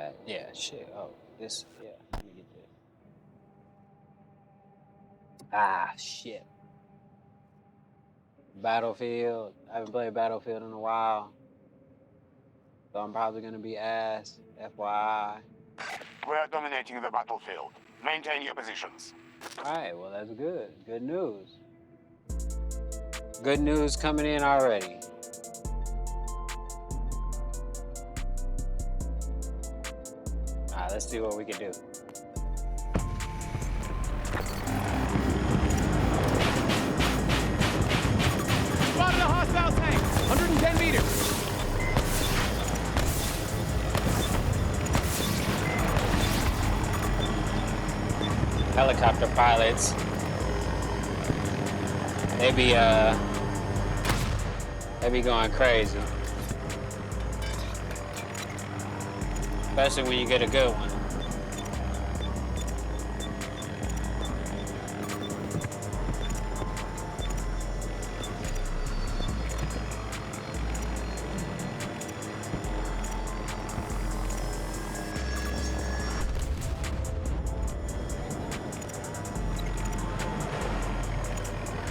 that? Yeah, shit. Oh, this. Yeah, let me get this. Ah, shit. Battlefield. I haven't played Battlefield in a while, so I'm probably gonna be ass. FYI. We're dominating the battlefield. Maintain your positions. All right. Well, that's good. Good news. Good news coming in already. All right. Let's see what we can do. Spotted a hostile tank, 110 meters. Helicopter pilots. They be going crazy. Especially when you get a good one.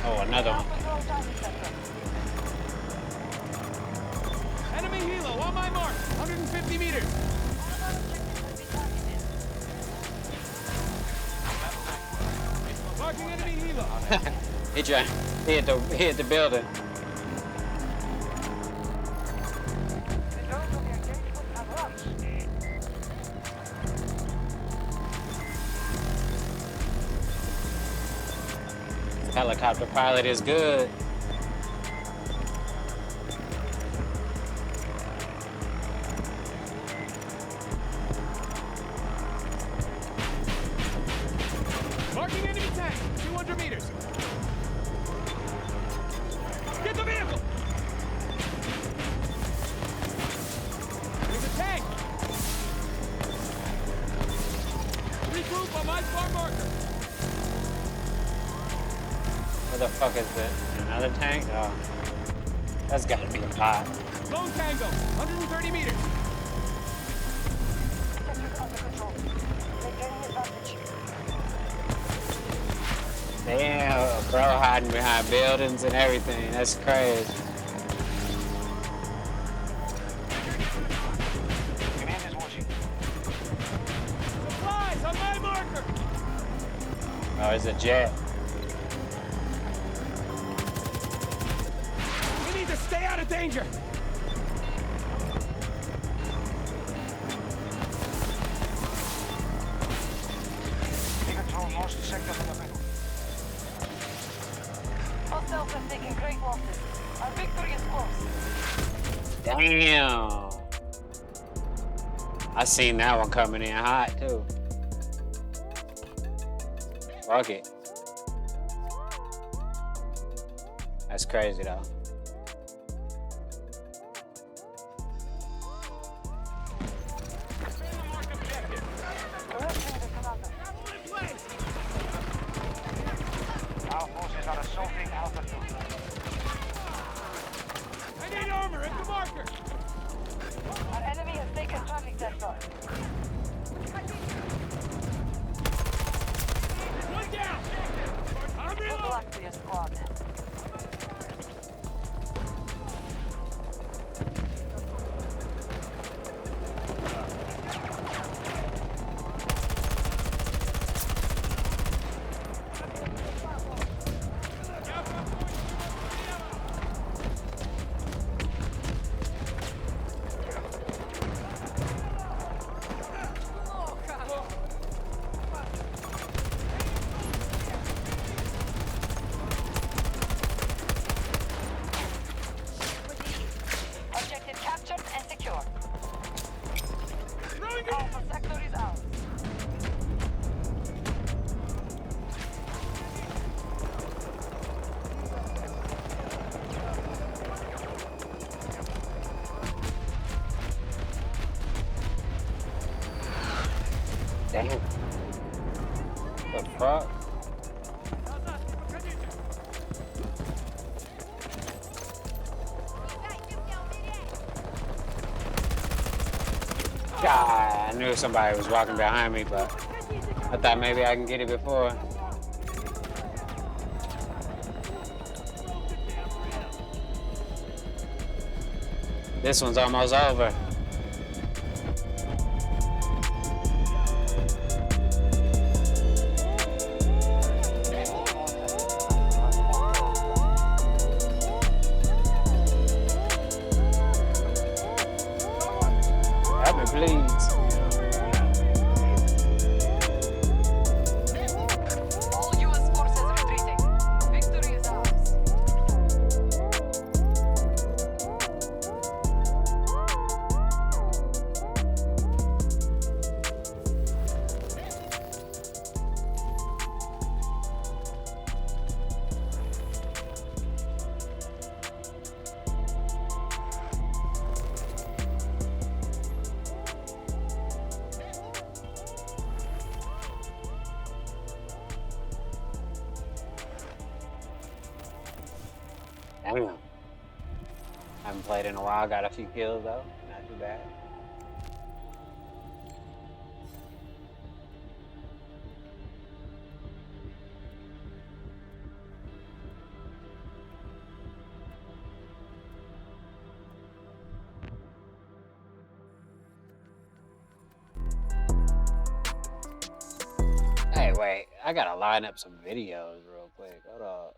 Oh, another one. Enemy helo on my mark, 150 meters. Marking enemy helo. He hit the building. Helicopter pilot is good. Marking enemy tank, 200 meters. Get the vehicle. There's a tank. Regroup on my far marker. What the fuck is this? Another tank? Oh. That's gotta be a bot. Lone Tango, 130 meters. Damn, bro, hiding behind buildings and everything. That's crazy. Command is watching. Supplies on my marker. Oh, it's a jet. We need to stay out of danger. We control most sectors of the battle. Hostiles have taken great losses. Our victory is close. Damn. I seen that one coming in hot too. Fuck it. That's crazy though. Correction to commander. Our forces are assaulting Alpha 2. I need armor at the marker. Our enemy has taken traffic sector. One down. I'm Good reloading. luck to your squad. Objective captured and secure. Throwing it. Alpha sector is ours. Damn. The fuck? God knew somebody was walking behind me, but I thought maybe I can get it before. This one's almost over. Help me, please. All U.S. forces retreating. Victory is ours. Damn. Haven't played in a while. Got a few kills though. Not too bad. Hey, wait. I gotta line up some videos real quick. Hold up.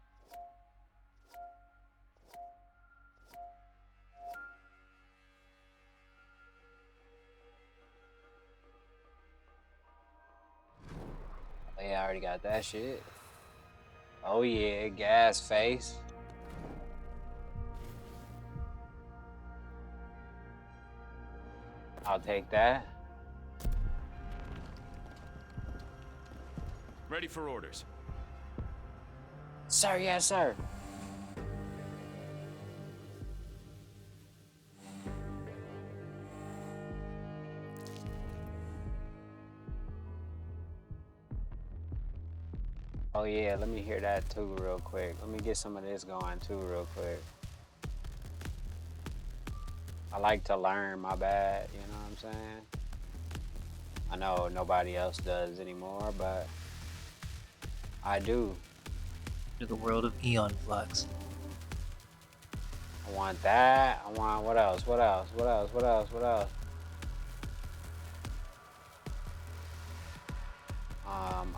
Oh, yeah, I already got that shit. Oh yeah, gas face. I'll take that. Ready for orders. Sir, yes, sir. Oh yeah, let me hear that too real quick. Let me get some of this going too real quick. I like to learn, my bad, you know what I'm saying? I know nobody else does anymore, but I do. To the world of Eon Flux. I want that. I want what else? What else? What else? What else? What else?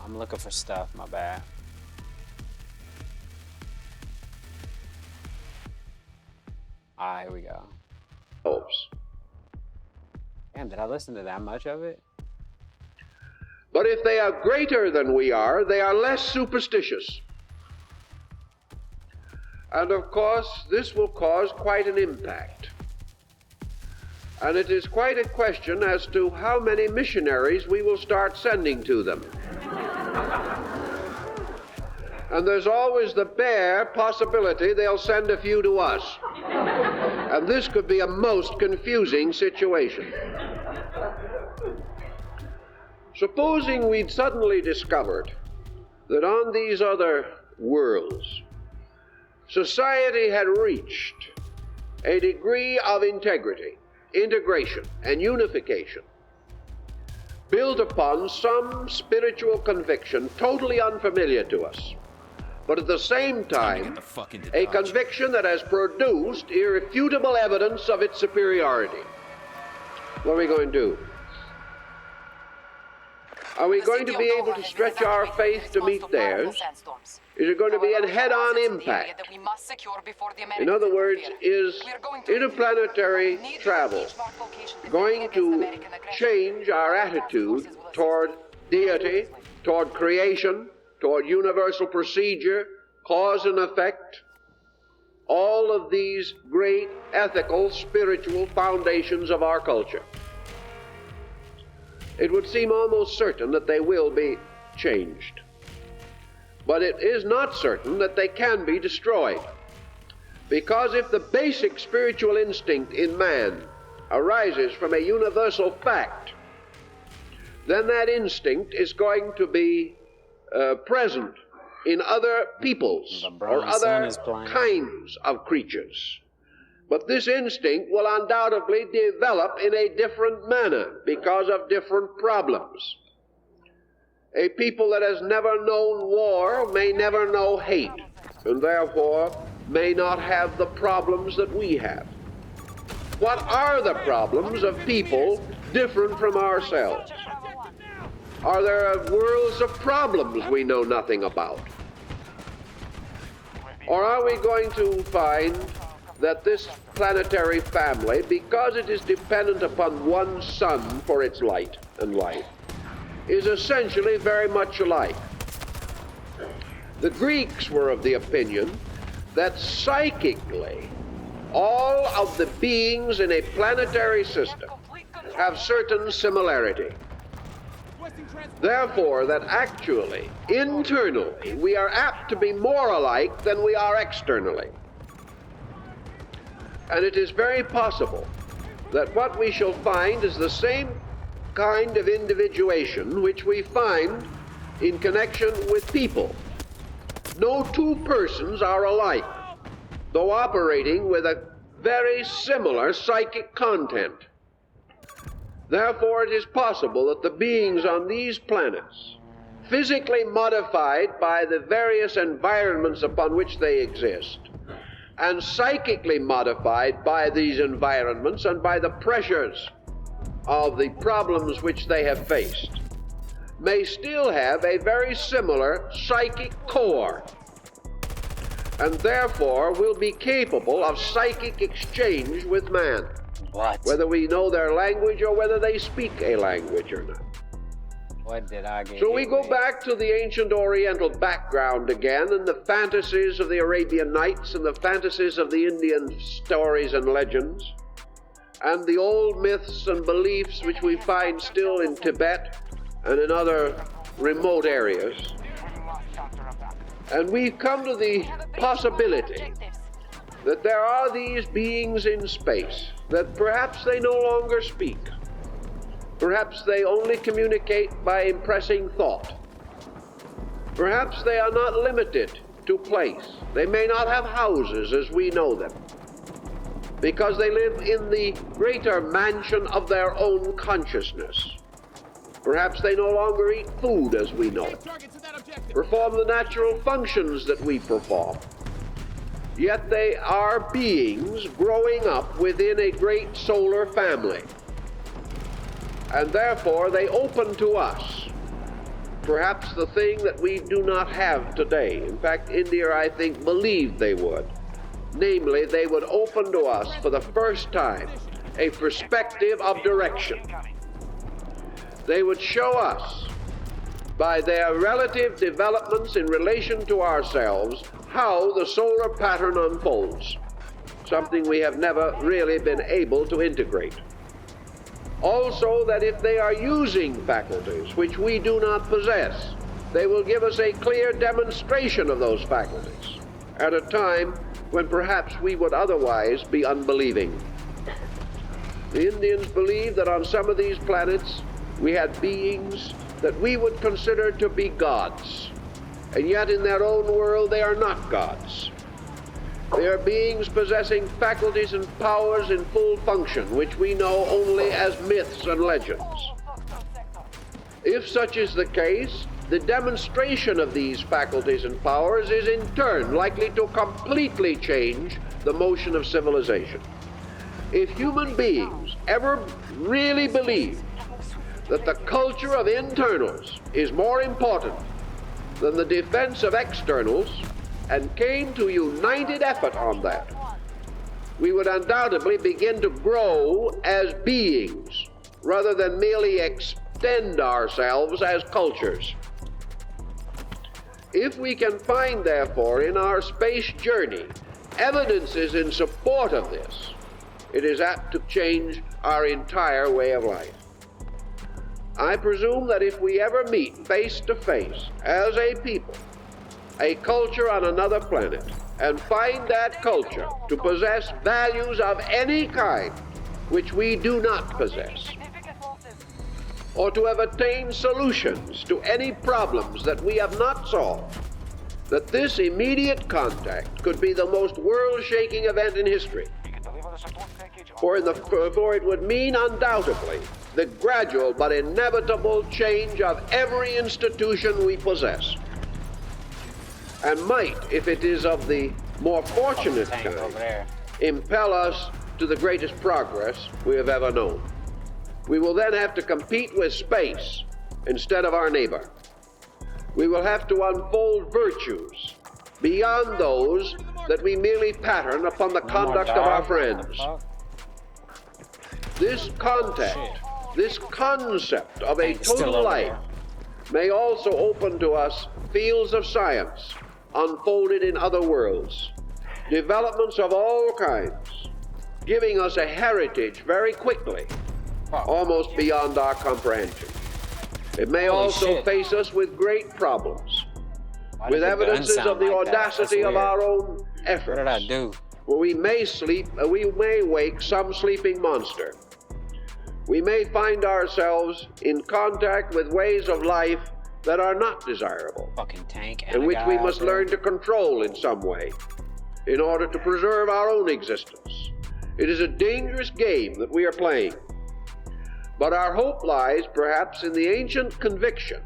I'm looking for stuff, my bad. Alright, here we go. Hopes. Damn, did I listen to that much of it? But if they are greater than we are, they are less superstitious. And of course, this will cause quite an impact. And it is quite a question as to how many missionaries we will start sending to them. And there's always the bare possibility they'll send a few to us. And this could be a most confusing situation. Supposing we'd suddenly discovered that on these other worlds, society had reached a degree of integrity, integration, and unification built upon some spiritual conviction totally unfamiliar to us, but at the same time, a conviction that has produced irrefutable evidence of its superiority. What are we going to do? Are we going to be able to stretch our faith to meet theirs? Is it going to be a head-on impact? In other words, is interplanetary travel going to change our attitude toward deity, toward creation, toward universal procedure, cause and effect? All of these great ethical, spiritual foundations of our culture. It would seem almost certain that they will be changed. But it is not certain that they can be destroyed. Because if the basic spiritual instinct in man arises from a universal fact, then that instinct is going to be present in other peoples or other kinds of creatures. But this instinct will undoubtedly develop in a different manner because of different problems. A people that has never known war may never know hate, and therefore may not have the problems that we have. What are the problems of people different from ourselves? Are there worlds of problems we know nothing about? Or are we going to find that this planetary family, because it is dependent upon one sun for its light and life, is essentially very much alike? The Greeks were of the opinion that psychically all of the beings in a planetary system have certain similarity. Therefore, that actually, internally, we are apt to be more alike than we are externally. And it is very possible that what we shall find is the same kind of individuation which we find in connection with people. No two persons are alike, though operating with a very similar psychic content. Therefore, it is possible that the beings on these planets, physically modified by the various environments upon which they exist, and psychically modified by these environments and by the pressures of the problems which they have faced, may still have a very similar psychic core, and therefore will be capable of psychic exchange with man. What? Whether we know their language or whether they speak a language or not. What did I get? So we go back to the ancient Oriental background again, and the fantasies of the Arabian Nights and the fantasies of the Indian stories and legends, and the old myths and beliefs which we find still in Tibet and in other remote areas. And we've come to the possibility that there are these beings in space, that perhaps they no longer speak. Perhaps they only communicate by impressing thought. Perhaps they are not limited to place. They may not have houses as we know them, because they live in the greater mansion of their own consciousness. Perhaps they no longer eat food as we know it, perform the natural functions that we perform. Yet they are beings growing up within a great solar family. And therefore they open to us perhaps the thing that we do not have today. In fact, India, I think, believed they would. Namely, they would open to us for the first time a perspective of direction. They would show us, by their relative developments in relation to ourselves, how the solar pattern unfolds, something we have never really been able to integrate. Also, that if they are using faculties which we do not possess, they will give us a clear demonstration of those faculties at a time when perhaps we would otherwise be unbelieving. The Indians believed that on some of these planets we had beings that we would consider to be gods, and yet in their own world they are not gods. They are beings possessing faculties and powers in full function, which we know only as myths and legends. If such is the case, the demonstration of these faculties and powers is in turn likely to completely change the motion of civilization. If human beings ever really believed that the culture of internals is more important than the defense of externals, and came to united effort on that, we would undoubtedly begin to grow as beings rather than merely extend ourselves as cultures. If we can find, therefore, in our space journey evidences in support of this, it is apt to change our entire way of life. I presume that if we ever meet face to face as a people, a culture on another planet, and find that culture to possess values of any kind which we do not possess, or to have attained solutions to any problems that we have not solved, that this immediate contact could be the most world-shaking event in history, For it would mean undoubtedly the gradual but inevitable change of every institution we possess, and might, if it is of the more fortunate Tank over kind, there. impel us to the greatest progress we have ever known. We will then have to compete with space instead of our neighbor. We will have to unfold virtues beyond those that we merely pattern upon the conduct of our friends. This contact, this concept of a Tank's still total over life may also open to us fields of science unfolded in other worlds, developments of all kinds, giving us a heritage very quickly, almost beyond our comprehension. It may Holy also shit. face us with great problems, Why with did the gun evidences sound of the like that? That's audacity of weird. our own efforts. What did I do? Where we may sleep, we may wake some sleeping monster. We may find ourselves in contact with ways of life that are not desirable, Fucking tank. And and a which guy we out must there. learn to control in some way in order to preserve our own existence. It is a dangerous game that we are playing, but our hope lies perhaps in the ancient conviction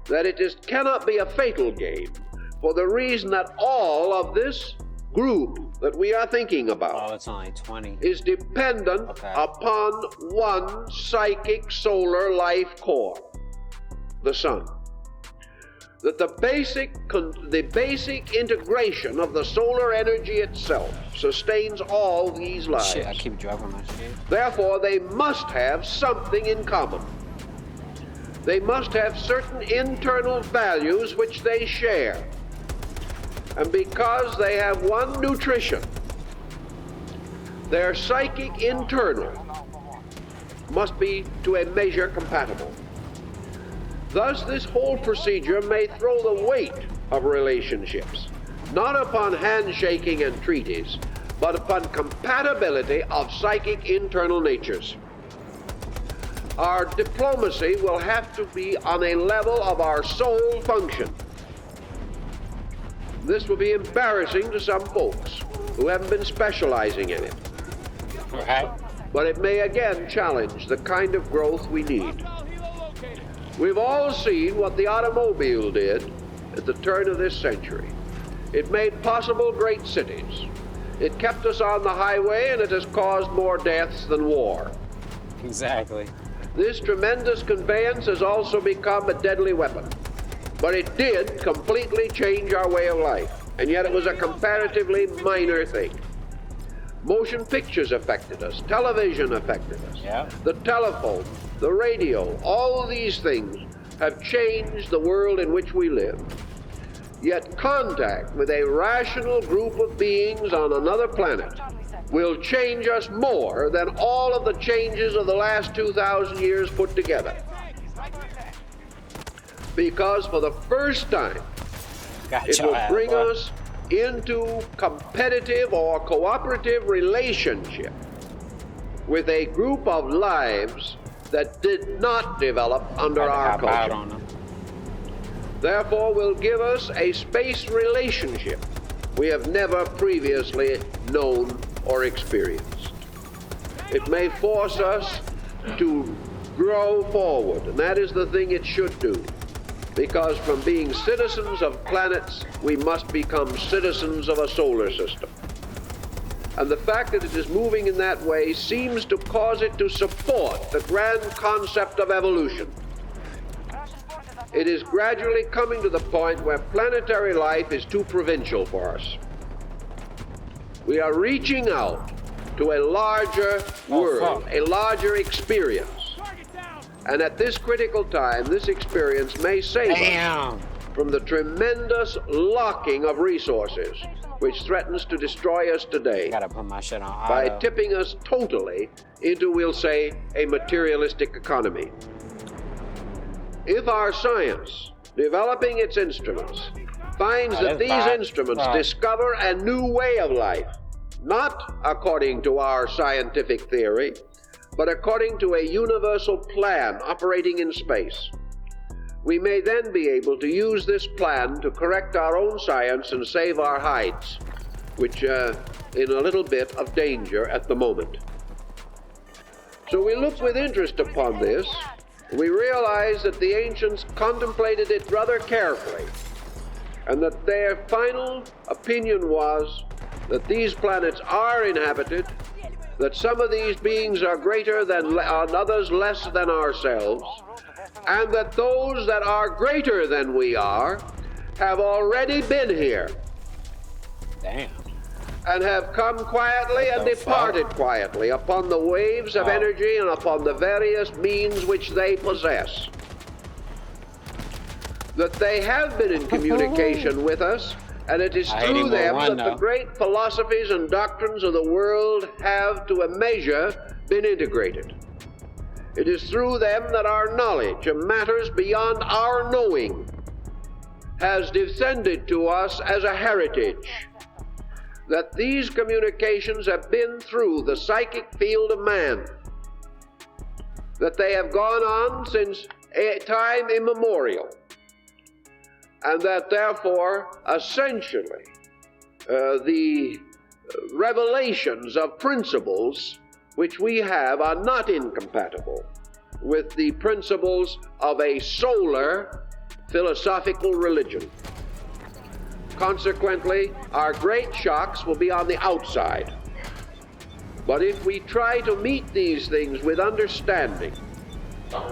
that cannot be a fatal game, for the reason that all of this group that we are thinking about Oh, it's only 20. is dependent Okay. upon one psychic solar life core, the sun. That the basic integration of the solar energy itself sustains all these lives. Shit, I keep dropping my shit. Therefore, they must have something in common. They must have certain internal values which they share. And because they have one nutrition, their psychic internal must be to a measure compatible. Thus, this whole procedure may throw the weight of relationships, not upon handshaking and treaties, but upon compatibility of psychic internal natures. Our diplomacy will have to be on a level of our soul function. This will be embarrassing to some folks who haven't been specializing in it, Right? but it may again challenge the kind of growth we need. We've all seen what the automobile did at the turn of this century. It made possible great cities. It kept us on the highway, and it has caused more deaths than war. Exactly. This tremendous conveyance has also become a deadly weapon. But it did completely change our way of life, and yet it was a comparatively minor thing. Motion pictures affected us, television affected us, Yeah. the telephone, the radio, all of these things have changed the world in which we live. Yet contact with a rational group of beings on another planet will change us more than all of the changes of the last 2,000 years put together. Because for the first time, Got it your will ass, bring boy. us into competitive or cooperative relationship with a group of lives that did not develop under Had to our hop out culture. on them. Therefore, will give us a space relationship we have never previously known or experienced. It may force us to grow forward, and that is the thing it should do. Because from being citizens of planets, we must become citizens of a solar system. And the fact that it is moving in that way seems to cause it to support the grand concept of evolution. It is gradually coming to the point where planetary life is too provincial for us. We are reaching out to a larger world, a larger experience. And at this critical time, this experience may save us Damn. from the tremendous locking of resources which threatens to destroy us today Gotta put my shit on by auto. tipping us totally into, we'll say, a materialistic economy. If our science, developing its instruments, finds that that's these bad. instruments Right. discover a new way of life, not according to our scientific theory, but according to a universal plan operating in space, we may then be able to use this plan to correct our own science and save our hides. which in a little bit of danger at the moment. So we look with interest upon this. We realize that the ancients contemplated it rather carefully, and that their final opinion was that these planets are inhabited, that some of these beings are greater than and others less than ourselves, and that those that are greater than we are have already been here. Damn. And have come quietly and departed quietly upon the waves of energy and upon the various means which they possess. That they have been in communication with us, and it is through them that the great philosophies and doctrines of the world have, to a measure, been integrated. It is through them that our knowledge of matters beyond our knowing has descended to us as a heritage. That these communications have been through the psychic field of man, that they have gone on since time immemorial, and that therefore essentially the revelations of principles which we have are not incompatible with the principles of a solar philosophical religion. Consequently, our great shocks will be on the outside. But if we try to meet these things with understanding,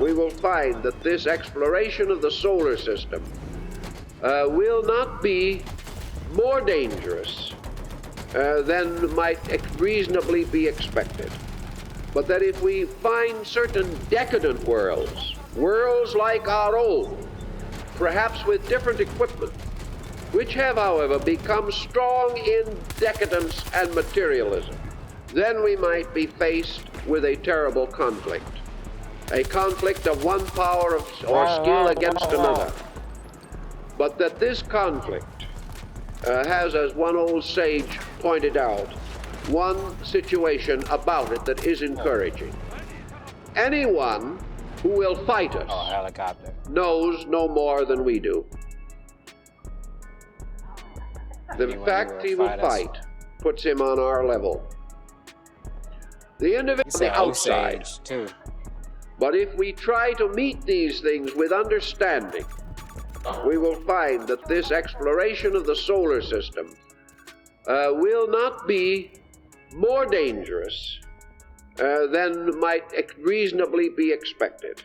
we will find that this exploration of the solar system will not be more dangerous than might reasonably be expected. But that if we find certain decadent worlds, worlds like our own, perhaps with different equipment, which have, however, become strong in decadence and materialism, then we might be faced with a terrible conflict. A conflict of one power or skill against another. But that this conflict has, as one old sage pointed out, one situation about it that is encouraging. Anyone who will fight us knows no more than we do. The fact he will fight puts him on our level. The individual on the outside. But if we try to meet these things with understanding, we will find that this exploration of the solar system will not be more dangerous than might reasonably be expected.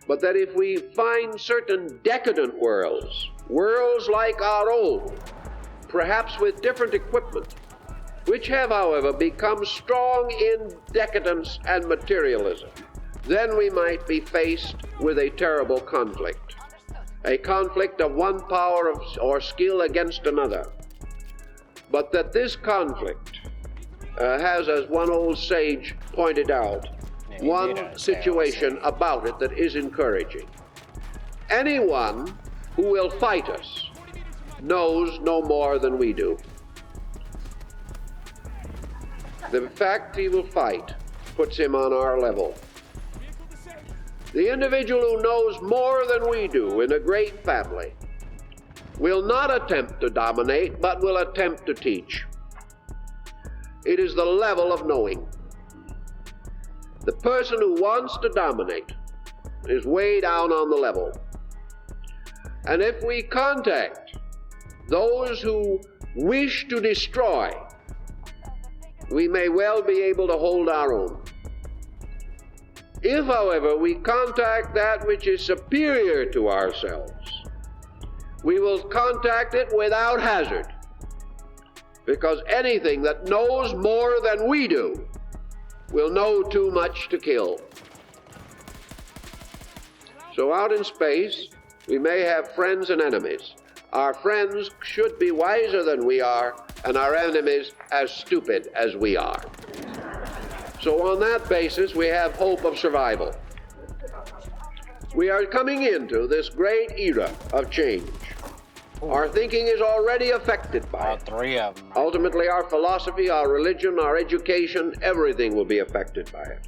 But that if we find certain decadent worlds, worlds like our own, perhaps with different equipment, which have, however, become strong in decadence and materialism, then we might be faced with a terrible conflict. A conflict of one power or skill against another. But that this conflict has, as one old sage pointed out, one situation about it that is encouraging. Anyone who will fight us knows no more than we do. The fact he will fight puts him on our level. The individual who knows more than we do in a great family will not attempt to dominate, but will attempt to teach. It is the level of knowing. The person who wants to dominate is way down on the level. And if we contact those who wish to destroy, we may well be able to hold our own. If, however, we contact that which is superior to ourselves, we will contact it without hazard, because anything that knows more than we do will know too much to kill. So out in space, we may have friends and enemies. Our friends should be wiser than we are, and our enemies as stupid as we are. So on that basis, we have hope of survival. We are coming into this great era of change. Our thinking is already affected by it. Three of them. Ultimately, our philosophy, our religion, our education, everything will be affected by it.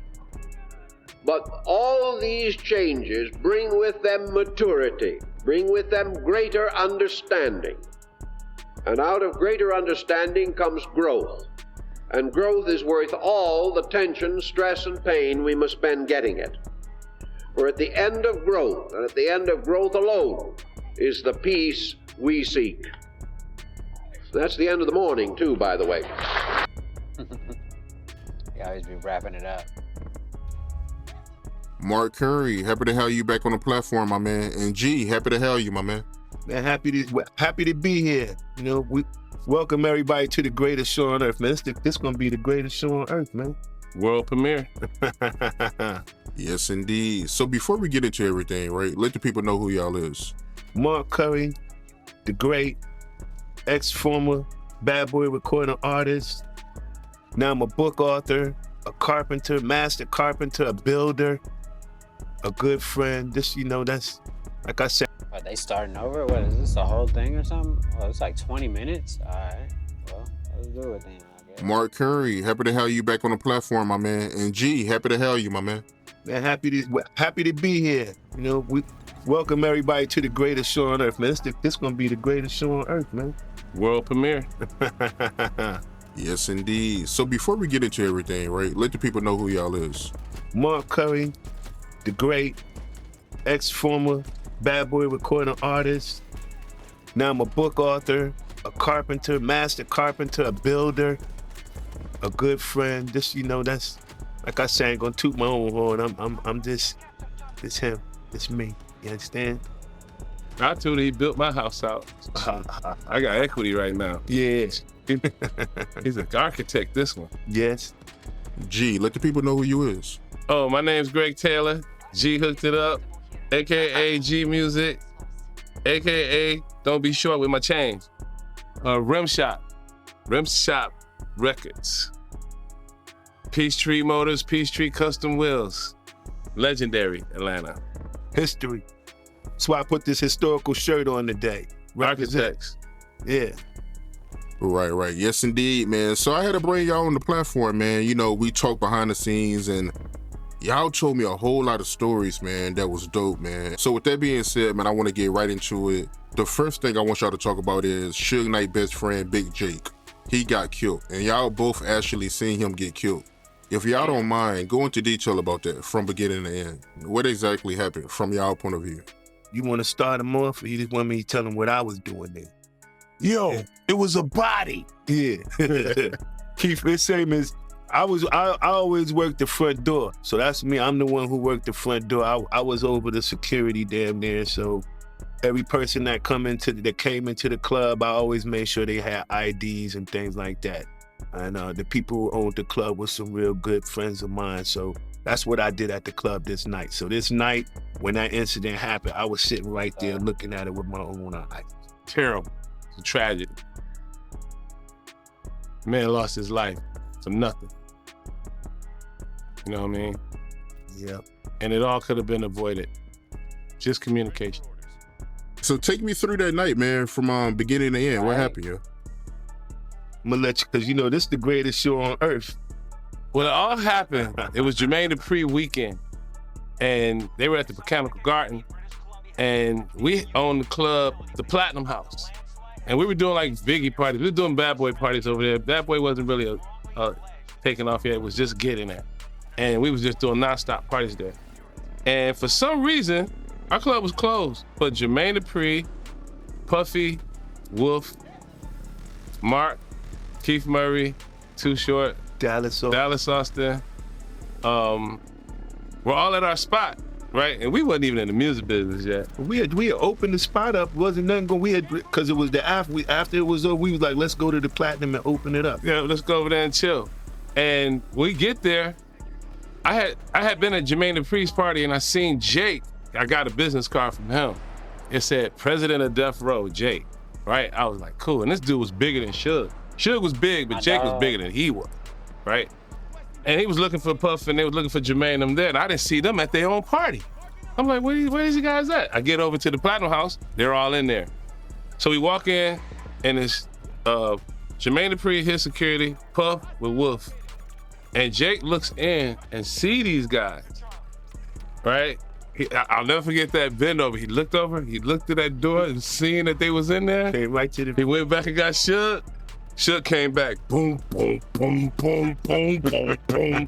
But all these changes bring with them maturity, bring with them greater understanding. And out of greater understanding comes growth. And growth is worth all the tension, stress, and pain we must spend getting it. For at the end of growth, and at the end of growth alone, is the peace we seek. That's the end of the morning, too, by the way. You always be wrapping it up. Mark Curry, happy to have you back on the platform, my man. And G, happy to have you, my man. Man, happy to be here. You know, we welcome everybody to the greatest show on earth, man. This gonna be the greatest show on earth, man. World premiere. Yes, indeed. So before we get into everything, right, let the people know who y'all is. Mark Curry, the great ex-former bad boy recording artist. Now I'm a book author, a carpenter, master carpenter, a builder, a good friend. This, you know, that's, like I said. What, they starting over? What, is this a whole thing or something? Oh, it's like 20 minutes? All right. Well, let's do it then, I guess. Mark Curry, happy to have you back on the platform, my man. And G, happy to have you, my man. Man, happy to be here. You know, we welcome everybody to the greatest show on earth, man. This gonna be the greatest show on earth, man. World premiere. Yes, indeed. So before we get into everything, right, let the people know who y'all is. Mark Curry, the great ex-former bad boy recording artist. Now I'm a book author, a carpenter, master carpenter, a builder, a good friend. This, you know, that's, like I said, I ain't gonna toot my own horn. I'm just, it's him, it's me. You understand? I told he built my house out. I got equity right now. Yes. He's an architect, this one. Yes. G, let the people know who you is. Oh, my name's Greg Taylor. G hooked it up, AKA G Music, AKA Don't Be Short with My Change. Rim Shop Records. Peachtree Motors, Peachtree Custom Wheels. Legendary, Atlanta. History. That's why I put this historical shirt on today. Architects. Yeah. Right. Yes, indeed, man. So I had to bring y'all on the platform, man. You know, we talk behind the scenes and y'all told me a whole lot of stories, man, that was dope, man. So with that being said, man, I want to get right into it. The first thing I want y'all to talk about is Suge Knight best friend, Big Jake. He got killed, and y'all both actually seen him get killed. If y'all don't mind, go into detail about that from beginning to end. What exactly happened from y'all point of view? You want to start him off, or you just want me to tell him what I was doing then? Yo, it was a body. Yeah. Keith, the same as, I always worked the front door. So that's me. I'm the one who worked the front door. I was over the security damn near. So every person that came into the club, I always made sure they had IDs and things like that. And the people who owned the club were some real good friends of mine. So that's what I did at the club this night. So this night, when that incident happened, I was sitting right there looking at it with my own eyes. Terrible. It's a tragedy. Man lost his life for nothing. You know what I mean? Yeah. And it all could have been avoided. Just communication. So take me through that night, man, from beginning to end. What happened, yo? I'm gonna let you, because you know this is the greatest show on earth. Well, it all happened. It was Jermaine Dupri weekend, and they were at the Botanical Garden, and we owned the club, the Platinum House, and we were doing like Biggie parties. We were doing Bad Boy parties over there. Bad Boy wasn't really taking off yet. It was just getting there, and we was just doing nonstop parties there. And for some reason, our club was closed, but Jermaine Dupri, Puffy, Wolf, Mark, Keith Murray, Too Short, Dallas Austin, we're all at our spot, right? And we wasn't even in the music business yet. We had opened the spot up. Wasn't nothing going. We had, because it was the after it was over. We was like, let's go to the Platinum and open it up. Yeah, let's go over there and chill. And we get there. I had been at Jermaine Dupri's party and I seen Jake. I got a business card from him. It said President of Death Row, Jake. Right? I was like, cool. And this dude was bigger than Suge. Suge was big, but Jake was bigger than he was. Right? And he was looking for Puff and they was looking for Jermaine and them there. And I didn't see them at their own party. I'm like, where these guys at? I get over to the Platinum House, they're all in there. So we walk in and it's Jermaine Dupri, his security, Puff with Wolf. And Jake looks in and see these guys, right? I'll never forget that bend over. He looked over, he looked at that door and seeing that they was in there. Came right to the. He went back and got Suge. Suge came back. Boom, boom, boom, boom, boom, boom, boom.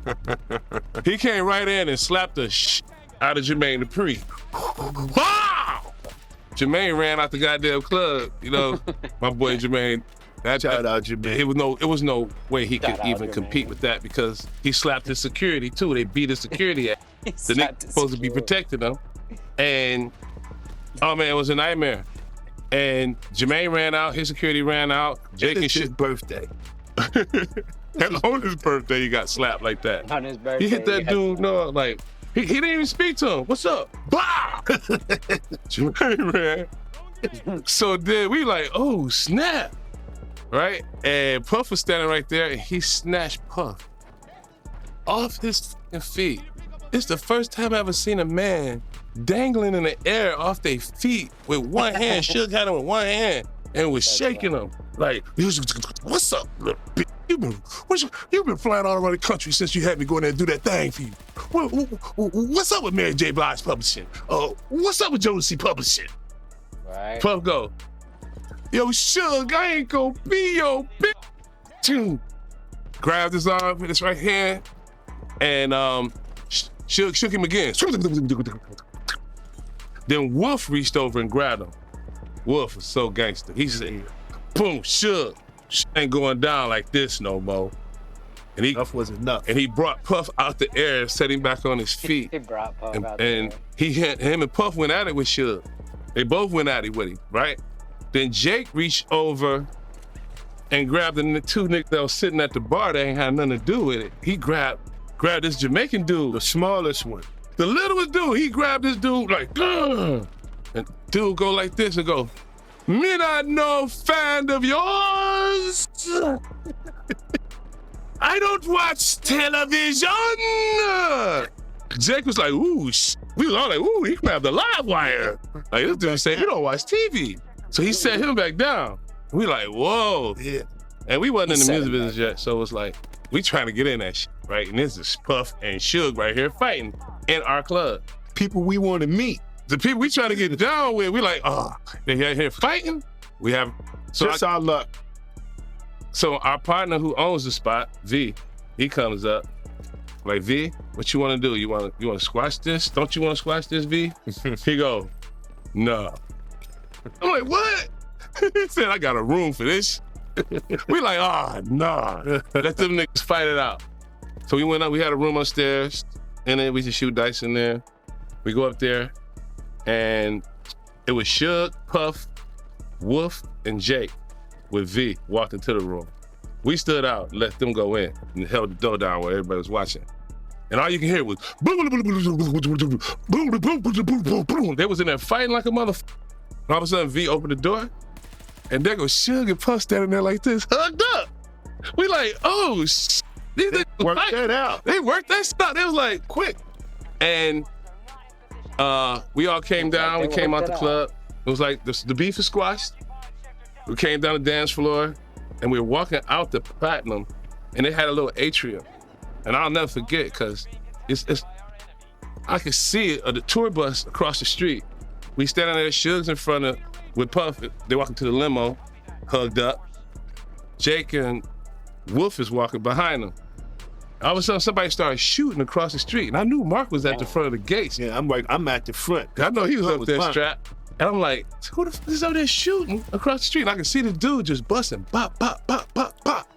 He came right in and slapped the shit out of Jermaine Dupri. Wow! Jermaine ran out the goddamn club. You know, my boy Jermaine. Shout out Jermaine. It was no way he could Shout out even Jermaine. compete with that because he slapped his security too. They beat his security ass. The nigga slapped his supposed to be security. protecting them. And oh man, it was a nightmare. And Jermaine ran out, his security ran out. Jake and It's his shit. birthday. And on his birthday, he got slapped like that. On his birthday. He hit that got dude, no, like, he didn't even speak to him. What's up? Bah! Jermaine ran. So then we like, oh, snap. Right? And Puff was standing right there and he snatched Puff off his fucking feet. It's the first time I ever seen a man dangling in the air off their feet with one hand. Suge had him with one hand and was shaking them. Like, what's up, little bitch? You've been flying all around the country since you had me go in there and do that thing for you. What's up with Mary J. Blige Publishing? What's up with Jodeci Publishing? Right. Puff go, yo, Suge, I ain't gonna be your bitch. Grabbed his arm with his right hand and shook him again. Then Wolf reached over and grabbed him. Wolf was so gangster. He said, boom, Suge. Ain't going down like this no more. And Enough was enough. he brought Puff out the air and set him back on his feet. He brought Puff out And there. him and Puff went at it with Suge. They both went at it with him, right? Then Jake reached over and grabbed the two niggas that was sitting at the bar that ain't had nothing to do with it. He grabbed this Jamaican dude, The smallest one. the littlest dude. He grabbed this dude like, ugh. And dude go like this and go, me not no fan of yours. I don't watch television. Jake was like, ooh, we was all like, ooh, he grabbed the live wire. Like this dude said, you don't watch TV. So he set him back down. We like, whoa. Yeah. And we wasn't in the Set music him business yet, so it's like, we trying to get in that shit, right? And this is Puff and Suge right here fighting in our club. People we want to meet. The people we trying to get down with, we like, oh, they out here fighting. We have, so Just our luck. So our partner who owns the spot, V, he comes up like, V, what you want to do? You want to squash this? Don't you want to squash this, V? He go, no. I'm like, what? He said, I got a room for this. We like, nah. Let them niggas fight it out. So we went up, we had a room upstairs, and then we just shoot dice in there. We go up there, and it was Suge, Puff, Wolf, and Jake with V walked into the room. We stood out, let them go in, and held the door down while everybody was watching. And all you can hear was boom, boom, boom, boom, boom, boom. They was in there fighting like a motherfucker. And all of a sudden, V opened the door, and there goes Suge and Puff standing there like this, hugged up. We like, oh, these niggas Work fight. that out. They worked that stuff. They was like, quick. And we all came down. We came out the club. It was like the beef is squashed. We came down the dance floor, and we were walking out the Platinum, and it had a little atrium. And I'll never forget, because I could see it, the tour bus across the street. We standing there, Suge's in front of, with Puff, they walking to the limo, hugged up. Jake and Wolf is walking behind them. All of a sudden, somebody started shooting across the street, and I knew Mark was at the front of the gates. Yeah, I'm at the front. I know he was That up was there fun. strapped. And I'm like, who the fuck is out there shooting across the street? And I can see the dude just busting, bop, bop, bop, bop, bop.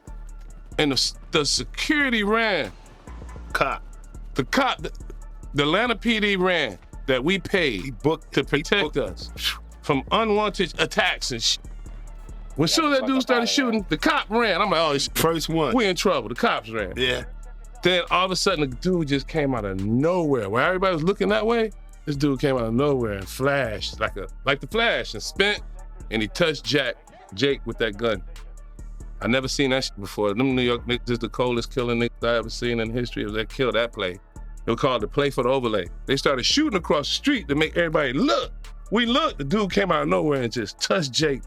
And the security ran. Cop. The cop, the Atlanta PD ran that we paid He booked to protect us from unwanted attacks and shit. When soon as that dude started shooting, the cop ran. I'm like, oh, First one. we in trouble. The cops ran. Yeah. Then all of a sudden, the dude just came out of nowhere. While everybody was looking that way, this dude came out of nowhere and flashed like the Flash and spent, and he touched Jake with that gun. I never seen that shit before. Them New York niggas is the coldest killing niggas I ever seen in history. It was that kill that play. It was called the play for the overlay. They started shooting across the street to make everybody look. We looked, the dude came out of nowhere and just touched Jake.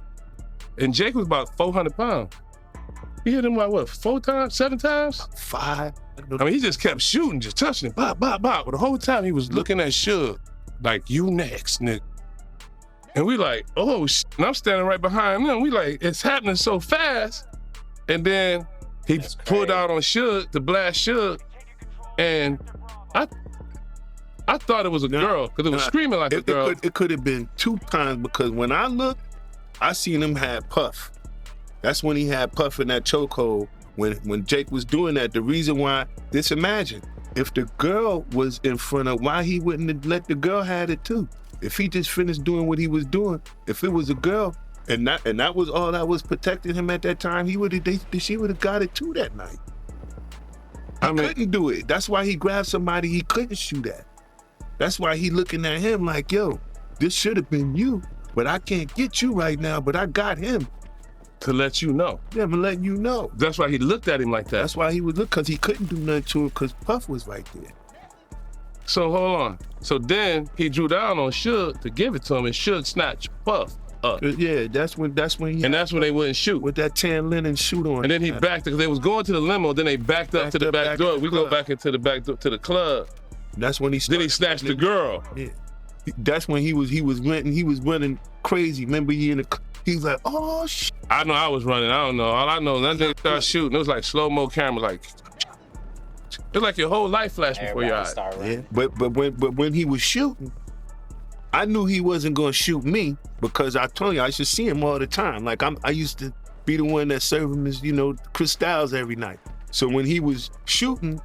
And Jake was about 400 pounds. He hit him like what, 4 times, 7 times? 5. I mean, he just kept shooting, just touching him, bop, bop, bop. But the whole time he was looking at Suge. like, you next, nigga. And we like, oh, and I'm standing right behind them. We like, it's happening so fast. And then he pulled out on Suge to blast Suge. And I thought it was a girl because it was screaming like a girl. It could have been 2 times because when I looked, I seen him had Puff. That's when he had Puff in that chokehold. When Jake was doing that, the reason why, just imagine, if the girl was in front of, why he wouldn't have let the girl have it too? If he just finished doing what he was doing, if it was a girl, and that was all that was protecting him at that time, she would have got it too that night. He couldn't do it. That's why he grabbed somebody he couldn't shoot at. That's why he looking at him like, yo, this should have been you, but I can't get you right now, but I got him. To let you know. Yeah, I'm letting you know. That's why he looked at him like that. That's why he would look, because he couldn't do nothing to him because Puff was right there. So hold on. So then he drew down on Suge to give it to him, and Suge snatched Puff up. Yeah, that's when he. And that's when they wouldn't shoot. With that tan linen shoot on. And then he backed, because they was going to the limo, then they backed up to the back door. We go back into the back door to the club. That's when he Then he snatched the girl. Yeah. That's when he was running crazy. Remember he was like, oh shit. I know I was running. I don't know. All I know, that nigga started shooting. It was like slow-mo camera, like it was like your whole life flashed before your eyes. Yeah. But when he was shooting, I knew he wasn't gonna shoot me because I told you I should see him all the time. Like I used to be the one that served him his, crystals every night. So when he was shooting,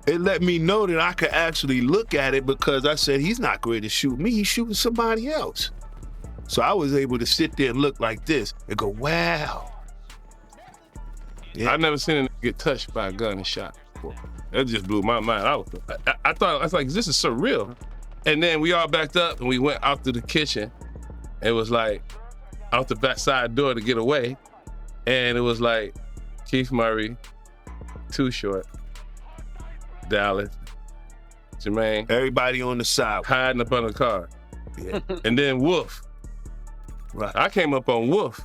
it let me know that I could actually look at it because I said, he's not going to shoot me, he's shooting somebody else. So I was able to sit there and look like this and go, wow. Yeah. I never seen a nigga get touched by a gun and shot before. That just blew my mind. I thought, I was like, this is surreal. And then we all backed up and we went out to the kitchen. It was like out the back side door to get away. And it was like Keith Murray, Too Short, Dallas, Jermaine. Everybody on the side. Hiding up under the car. Yeah. And then Wolf. Right. I came up on Wolf,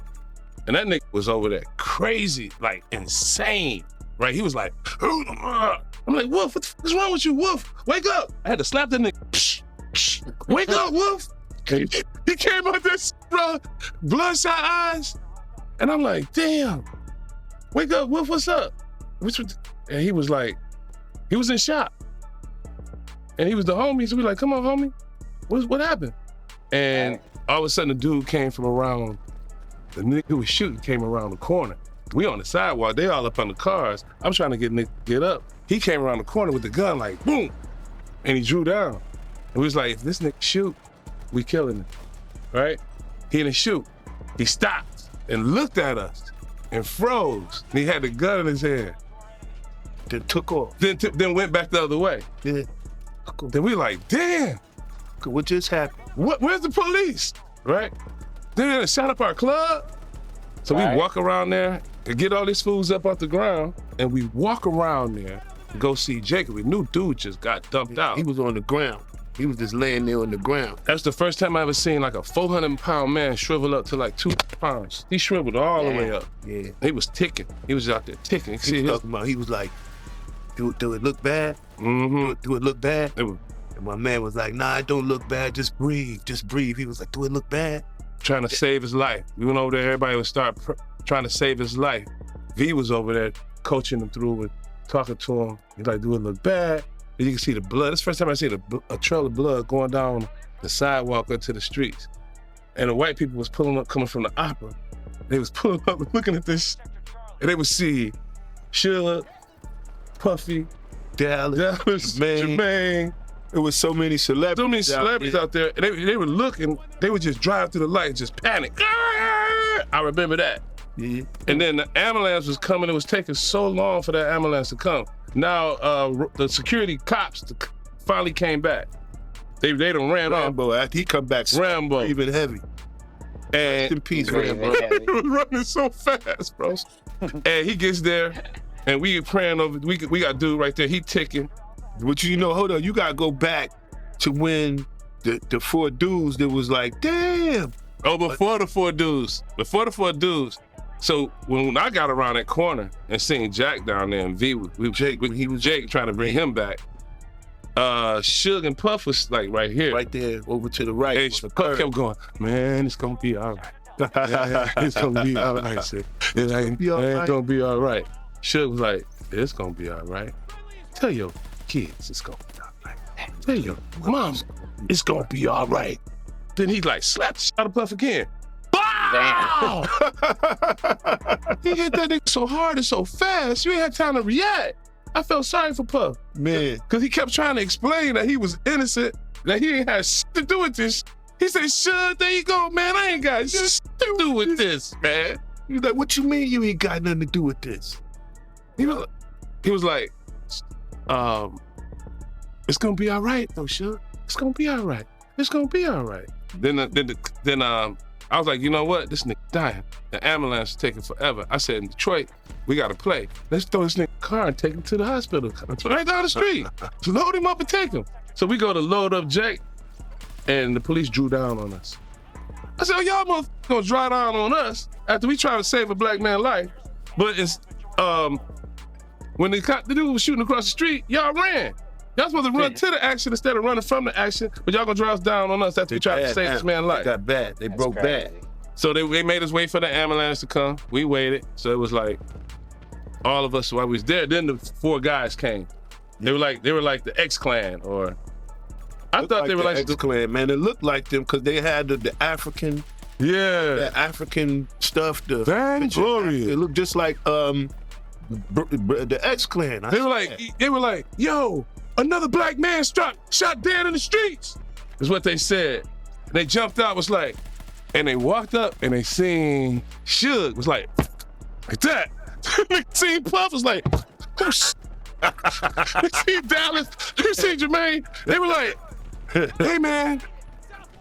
and that nigga was over there crazy, like insane, right? He was like, I'm like, Wolf, what the fuck is wrong with you, Wolf? Wake up. I had to slap that nigga. Wake up, Wolf. He came out there, bro, bloodshot eyes. And I'm like, damn, wake up, Wolf, what's up? And he was like, he was in shock. And he was the homie, so we like, come on, homie, what happened? And all of a sudden, the dude came from around, the nigga who was shooting came around the corner. We on the sidewalk, they all up on the cars. I'm trying to get Nick to get up. He came around the corner with the gun like, boom, and he drew down. And we was like, if this nigga shoot, we killing him, right? He didn't shoot. He stopped and looked at us and froze. And he had the gun in his hand. Then took off. Then went back the other way. Yeah. Then we like, damn. What just happened? Where's the police? Right? Then they shot up our club. So we walk around there and get all these fools up off the ground, and we walk around there to go see Jacob. We knew dude just got dumped out. He was on the ground. He was just laying there on the ground. That's the first time I ever seen like a 400-pound man shrivel up to like 2 pounds. He shriveled all the way up. Yeah. He was ticking. He was out there ticking. He was like, do it look bad? Mm-hmm. Do it look bad? And my man was like, nah, it don't look bad, just breathe. He was like, do it look bad? Trying to save his life. We went over there, everybody would start trying to save his life. V was over there coaching him through and talking to him. He's like, do it look bad? And you can see the blood. That's the first time I seen a trail of blood going down the sidewalk into the streets. And the white people was pulling up, coming from the opera. They was pulling up and looking at this, and they would see Suge, Puffy, Dallas, Jermaine. It was so many celebrities. So many celebrities out there. And they would look and they would just drive through the light and just panic. I remember that. Yeah. And then the ambulance was coming. It was taking so long for that ambulance to come. Now the security cops finally came back. They done ran Rambo, off. after he come back, Rambo. even heavy. And Rest in peace, Very Rambo. heavy. he was running so fast, bro. And he gets there, and we praying over. We got dude right there. He ticking. But hold on, you gotta go back to when the 4 dudes that was like, damn. Oh, before the 4 dudes. So when I got around that corner and seen Jack down there and V, Jake trying to bring him back, Suge and Puff was like right here. Right there, over to the right. And Puff kept going, man, it's gonna be all right. Yeah, it's gonna be all right, sis. It ain't gonna be all right. Suge was like, it's gonna be all right. Tell your kids it's gonna be all right. Tell your mom it's gonna be all right. Then he like slapped the shit out of Puff again. Damn. He hit that nigga so hard and so fast, you ain't had time to react. I felt sorry for Puff. Man. Because he kept trying to explain that he was innocent, that he ain't had shit to do with this. He said, Suge, there you go, man. I ain't got shit to do with this, man. He's like, what you mean you ain't got nothing to do with this? He was like, it's gonna be all right, though, Suge. It's gonna be all right. It's gonna be all right. Then I was like, you know what? This nigga dying. The ambulance is taking forever. I said, in Detroit, we gotta play. Let's throw this nigga in the car and take him to the hospital. It's right down the street. So load him up and take him. So we go to load up Jake, and the police drew down on us. I said, oh, y'all motherfuckers gonna draw down on us after we try to save a black man's life. But it's when the dude was shooting across the street, y'all ran. Y'all supposed to run to the action instead of running from the action, but y'all gonna draw us down on us after we tried to save this man's life. They got bad. They broke bad. So they made us wait for the ambulance to come. We waited. So it was like all of us while we was there. Then the 4 guys came. They were like the X-Clan, or I thought they were like the X-Clan, man. It looked like them because they had the African, the African stuff. The Glorious. It looked just like the X-Clan. They were like, yo, another black man shot dead in the streets, is what they said. They jumped out, was like, and they walked up and they seen Suge, was like that. They seen Puff, was like, oh, they seen Dallas, they seen Jermaine. They were like, hey man,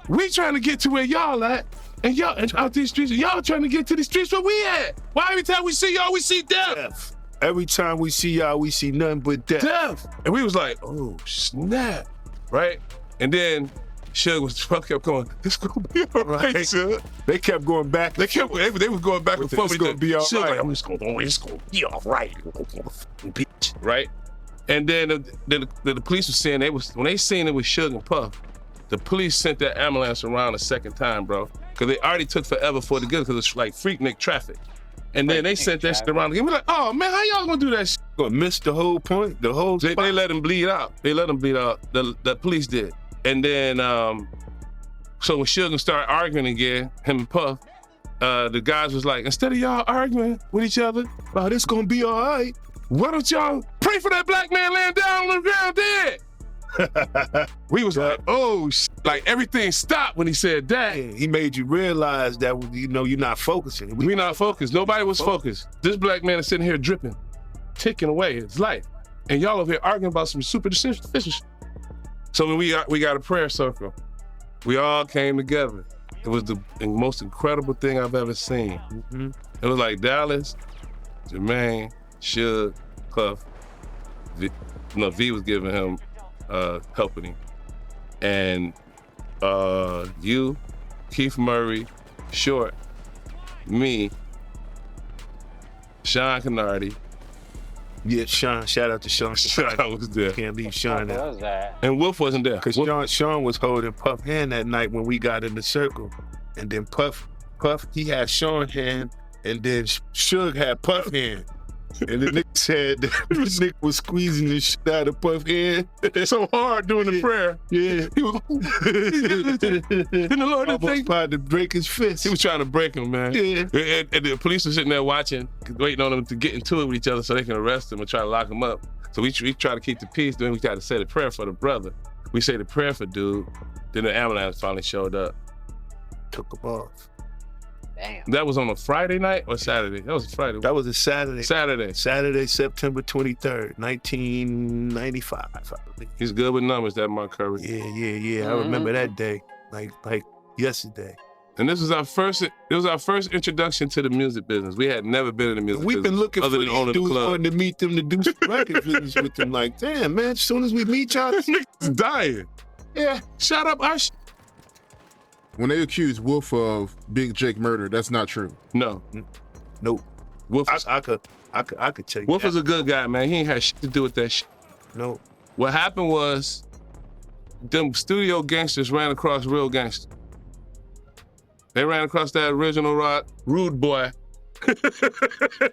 we trying to get to where y'all at, and y'all out these streets, y'all trying to get to the streets where we at. Why every time we see y'all, we see death? Every time we see y'all, we see nothing but death. And we was like, oh, snap, right? And then Suge kept going, it's gonna be all right, Suge. They kept going back. They was going back and forth. It's gonna be all right. Like, I'm just going, it's gonna be all right. Bitch, right? And then the police was saying, when they seen it with Suge and Puff, the police sent that ambulance around a second time, bro. Because they already took forever for it to get it, because it's like freaknik traffic. And then they sent that shit around again. We're like, oh man, how y'all gonna do that shit? Gonna miss the whole point, the whole They let him bleed out. They let him bleed out. The police did. And then, so when Suge started arguing again, him and Puff, the guys was like, instead of y'all arguing with each other, oh, this gonna be all right, why don't y'all pray for that black man laying down on the ground dead? We was like, oh, like everything stopped when he said that. Yeah, he made you realize that, you know, you're not focusing. We not focused. Nobody was focused. This black man is sitting here dripping, ticking away his life. And y'all over here arguing about some superstitious shit. So when we got a prayer circle, we all came together. It was the most incredible thing I've ever seen. Mm-hmm. It was like Dallas, Jermaine, Suge, Puff. V was giving him, helping him. And you, Keith Murray, Short, me, Sean Canardi. Yeah, Sean. Shout out to Sean. Sean was there. Can't leave Sean out. And Wolf wasn't there. Because Sean was holding Puff hand that night when we got in the circle. And then Puff, he had Sean hand, and then Suge had Puff hand. And the nigga said that this nigga was squeezing the shit out of Puff hand so hard doing the prayer. Yeah. He was, and the Lord almost tried to break his fist. He was trying to break him, man. Yeah. And the police were sitting there watching, waiting on them to get into it with each other so they can arrest him and try to lock him up. So we try to keep the peace, then we try to say the prayer for the brother. We say the prayer for dude, then the ambulance finally showed up. Took him off. Damn. That was on a Friday night or Saturday? That was a Friday. That was a Saturday. Saturday, September 23rd, 1995. I believe. He's good with numbers, that Mark Curry. Yeah. Mm-hmm. I remember that day, like yesterday. And this was our first introduction to the music business. We had never been in the music business. We've been looking other for than owning these the dudes club. wanting to meet them to do some record business with them. Like, damn, man, as soon as we meet y'all, this nigga's dying. Yeah, shut up, our When they accuse Wolf of Big Jake murder, that's not true. No. Nope. Wolf, I could tell you. Wolf is a good guy, man. He ain't had shit to do with that shit. No. What happened was, them studio gangsters ran across real gangsters. They ran across that original rude boy.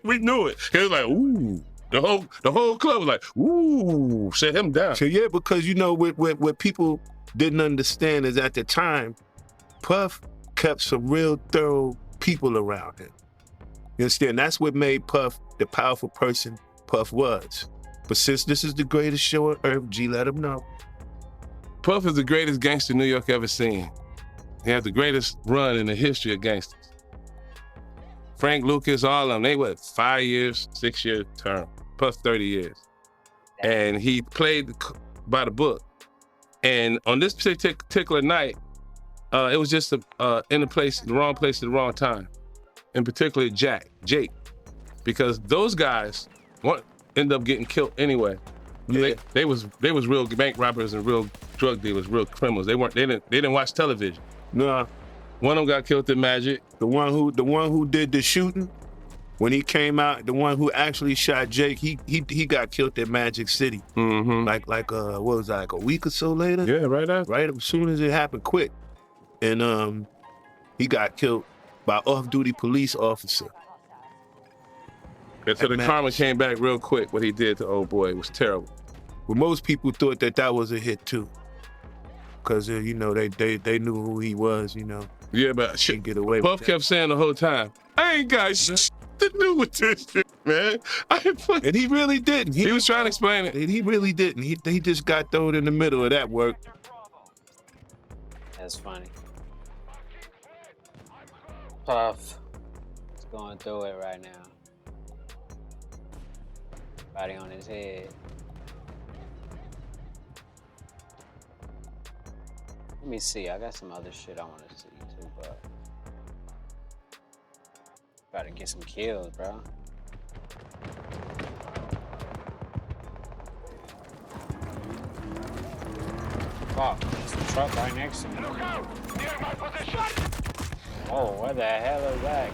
We knew it. It was like, ooh. The whole club was like, ooh, shut him down. So yeah, because you know what people didn't understand is at the time, Puff kept some real thorough people around him. You understand? That's what made Puff the powerful person Puff was. But since this is the greatest show on earth, G, let him know. Puff is the greatest gangster New York ever seen. He had the greatest run in the history of gangsters. Frank Lucas, all of them, they were 5 years, 6 year term. Puff 30 years. And he played by the book. And on this particular night, it was just in the wrong place at the wrong time. In particular, Jake. Because those guys end up getting killed anyway. Yeah. They was real bank robbers and real drug dealers, real criminals. They didn't watch television. Nah. One of them got killed at Magic. The one who did the shooting, when he came out, the one who actually shot Jake, he got killed at Magic City. Mm-hmm. What was that, like a week or so later? Yeah, right after. Right as soon as it happened, quick. And he got killed by off-duty police officer. And so the karma came back real quick. What he did to old boy, it was terrible. Well, most people thought that was a hit too, because you know they knew who he was. You know. Yeah, but shit, get away. Puff kept saying the whole time, "I ain't got shit to do with this shit, man." And he really didn't. He was trying to explain it. He really didn't. He just got thrown in the middle of that work. That's funny. Puff is going through it right now. Body on his head. Let me see. I got some other shit I want to see too, but gotta get some kills, bro. Fuck, there's a truck right next to me. Look out! Near my position! Oh, what the hell is that?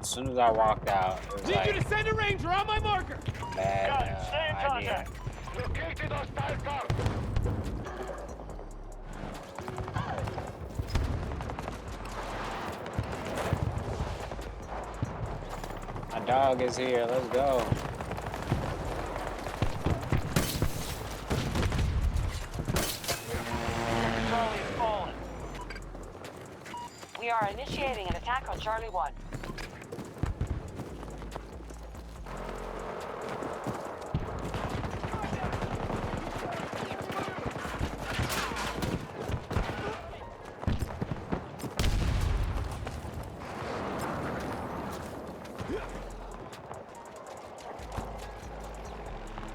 As soon as I walked out, it was Need like you to send a ranger on my marker. bad Stay in idea. contact. Located hostile car. My dog is here. Let's go. Charlie is fallen. We are initiating an attack on Charlie 1.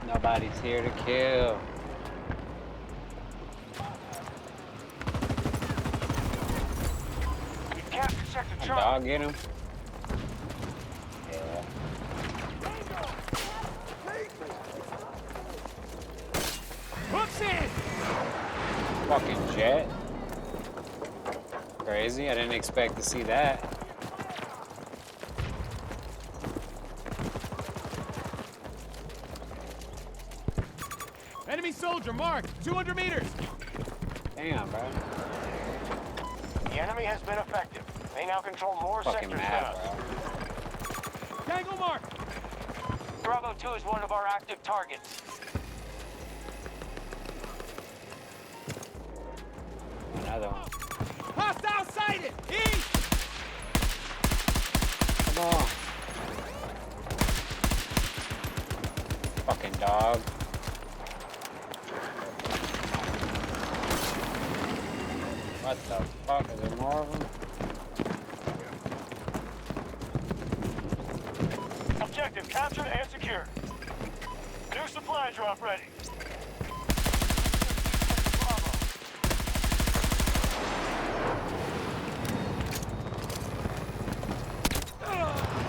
Nobody's here to kill. We can't protect the My truck. dog get him? Yeah. Hooks in. Fucking jet. Crazy. I didn't expect to see that. Enemy soldier marked. 200 meters. Damn, bro. The enemy has been effective. They now control more Fucking sectors mad, now. bro. Tango marked. Bravo 2 is one of our active targets. Another one. Hostile sighted. East. Come on. Fucking dog. What the fuck? Is there more of them? Objective captured and secured. New supply drop ready. Bravo.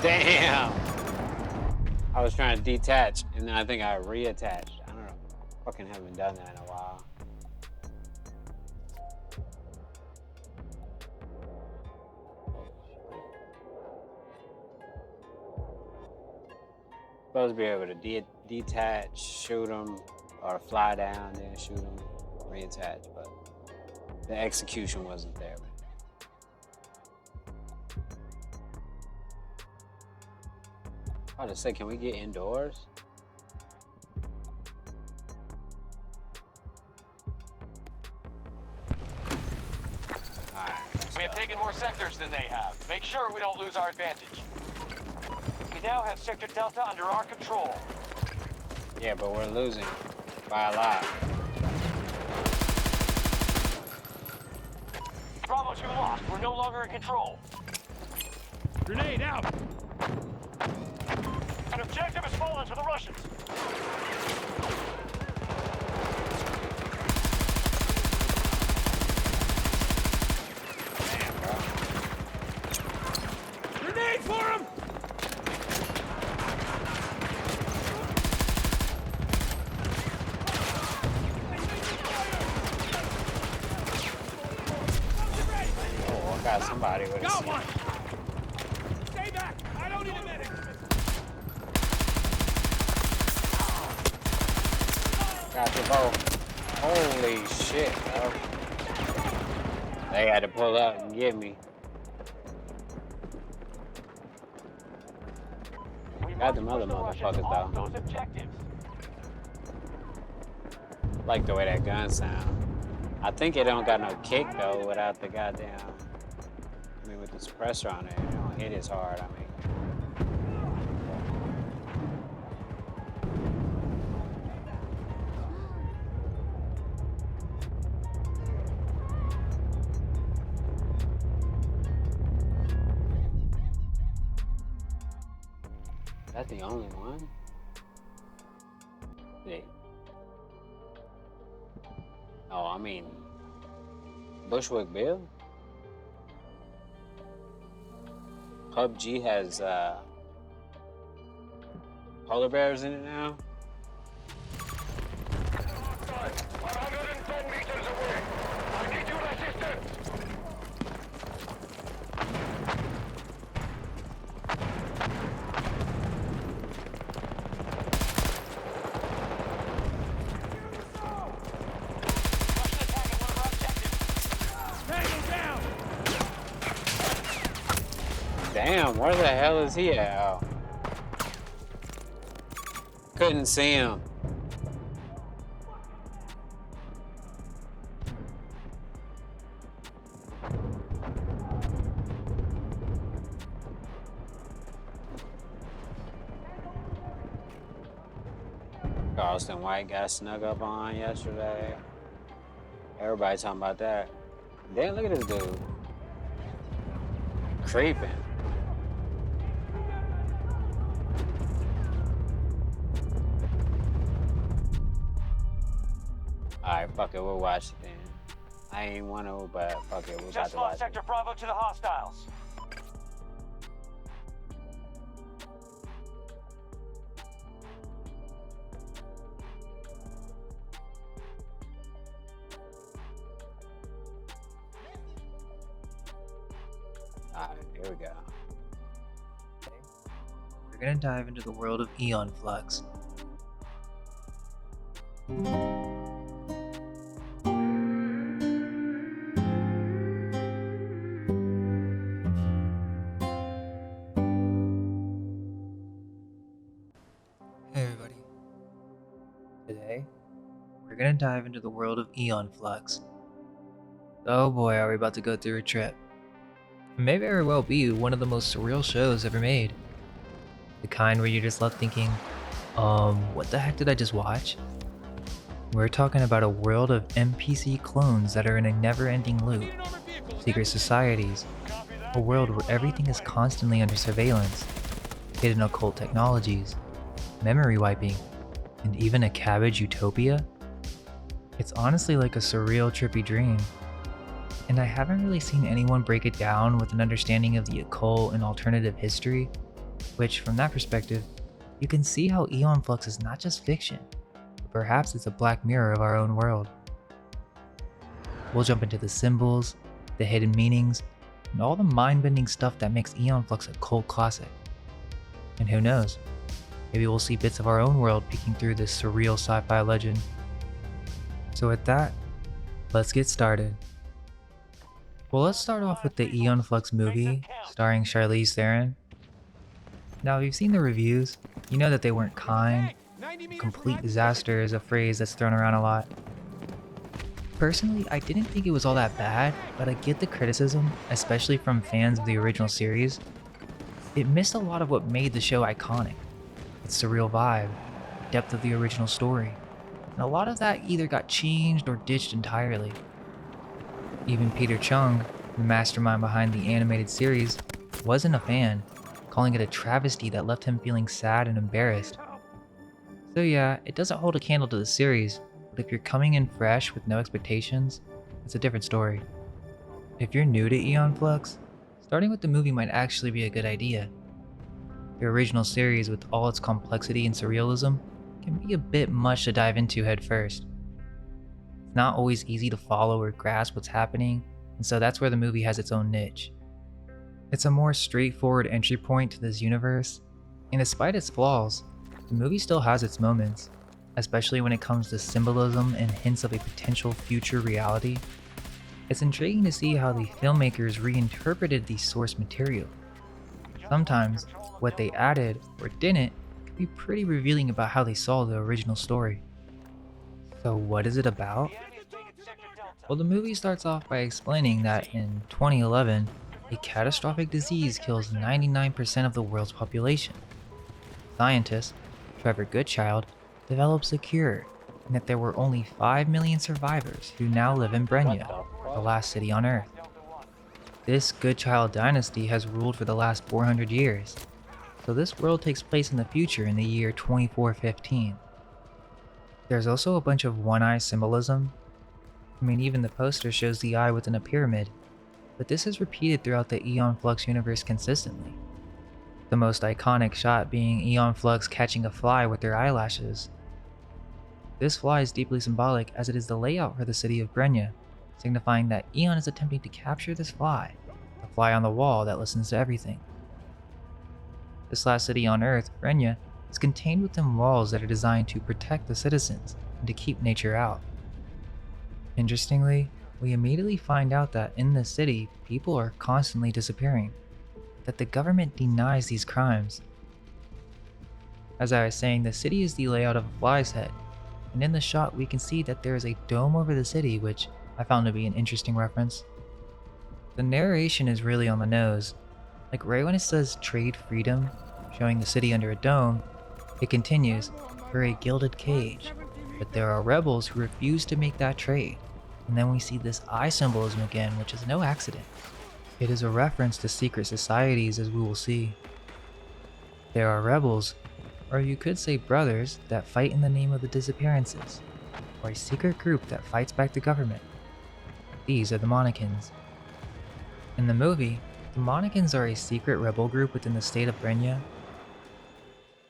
Damn! I was trying to detach, and then I think I reattached. I don't know. Fucking haven't done that in a while. Supposed to be able to detach, shoot them, or fly down, then shoot them, reattach, but the execution wasn't there. I was just say, can we get indoors? We have taken more sectors than they have. Make sure we don't lose our advantage. We now have Sector Delta under our control. Yeah, but we're losing by a lot. Bravo 2 lost. We're no longer in control. Grenade out! An objective has fallen to the Russians. Grenade for him! Oh, I got somebody with a Got C. one! Stay back! I don't need a medic! Got the both. Holy shit, bro. They had to pull up and get me. Got them other motherfuckers though. Those objectives. Like the way that gun sound. I think it don't got no kick though without the goddamn. I mean, with the suppressor on it, it don't hit as hard. I mean. That's the only one? Yeah. Oh, I mean, Bushwick Bill? PUBG has polar bears in it now? 110 meters away. I need your assistance. Damn, where the hell is he at? Oh. Couldn't see him. Charleston White got snuck up on yesterday. Everybody talking about that. Damn, look at this dude. Creeping. Alright, fuck it, we'll watch it then. I ain't want to, but fuck it, we're about Just to watch lost it. Sector Bravo to the hostiles. Alright, here we go. We're gonna dive into the world of Aeon Flux. Hey everybody. Today, we're gonna dive into the world of Aeon Flux. Oh boy, are we about to go through a trip. It may very well be one of the most surreal shows ever made. The kind where you're just left thinking, what the heck did I just watch? We're talking about a world of NPC clones that are in a never-ending loop, secret societies, a world where everything is constantly under surveillance, hidden occult technologies, memory wiping, and even a cabbage utopia. It's honestly like a surreal, trippy dream. And I haven't really seen anyone break it down with an understanding of the occult and alternative history, which from that perspective, you can see how Aeon Flux is not just fiction, but perhaps it's a black mirror of our own world. We'll jump into the symbols, the hidden meanings, and all the mind-bending stuff that makes Aeon Flux a cult classic. And who knows, maybe we'll see bits of our own world peeking through this surreal sci-fi legend. So with that, let's get started. Well, let's start off with the Aeon Flux movie, starring Charlize Theron. Now, if you've seen the reviews, you know that they weren't kind. Complete disaster is a phrase that's thrown around a lot. Personally, I didn't think it was all that bad, but I get the criticism, especially from fans of the original series. It missed a lot of what made the show iconic. Its surreal vibe, depth of the original story, and a lot of that either got changed or ditched entirely. Even Peter Chung, the mastermind behind the animated series, wasn't a fan, calling it a travesty that left him feeling sad and embarrassed. So yeah, it doesn't hold a candle to the series, but if you're coming in fresh with no expectations, it's a different story. If you're new to Aeon Flux, starting with the movie might actually be a good idea. The original series, with all its complexity and surrealism, can be a bit much to dive into head first. It's not always easy to follow or grasp what's happening, and so that's where the movie has its own niche. It's a more straightforward entry point to this universe, and despite its flaws, the movie still has its moments, especially when it comes to symbolism and hints of a potential future reality. It's intriguing to see how the filmmakers reinterpreted the source material. Sometimes, what they added or didn't can be pretty revealing about how they saw the original story. So what is it about? Well, the movie starts off by explaining that in 2011, a catastrophic disease kills 99% of the world's population. Scientist, Trevor Goodchild, develops a cure, and that there were only 5 million survivors who now live in Brenya, the last city on Earth. This Goodchild dynasty has ruled for the last 400 years, so this world takes place in the future in the year 2415. There's also a bunch of one-eye symbolism. I mean, even the poster shows the eye within a pyramid, but this is repeated throughout the Aeon Flux universe consistently. The most iconic shot being Aeon Flux catching a fly with their eyelashes. This fly is deeply symbolic as it is the layout for the city of Brenya, signifying that Aeon is attempting to capture this fly, the fly on the wall that listens to everything. This last city on Earth, Brenya, is contained within walls that are designed to protect the citizens and to keep nature out. Interestingly, we immediately find out that in this city, people are constantly disappearing, that the government denies these crimes. As I was saying, the city is the layout of a fly's head, and in the shot we can see that there is a dome over the city, which I found to be an interesting reference. The narration is really on the nose. Like right when it says trade freedom, showing the city under a dome, it continues, "For a gilded cage, but there are rebels who refuse to make that trade." And then we see this eye symbolism again, which is no accident. It is a reference to secret societies, as we will see. There are rebels, or you could say brothers, that fight in the name of the disappearances, or a secret group that fights back the government. These are the Monnikins. In the movie, the Monnikins are a secret rebel group within the state of Brenya.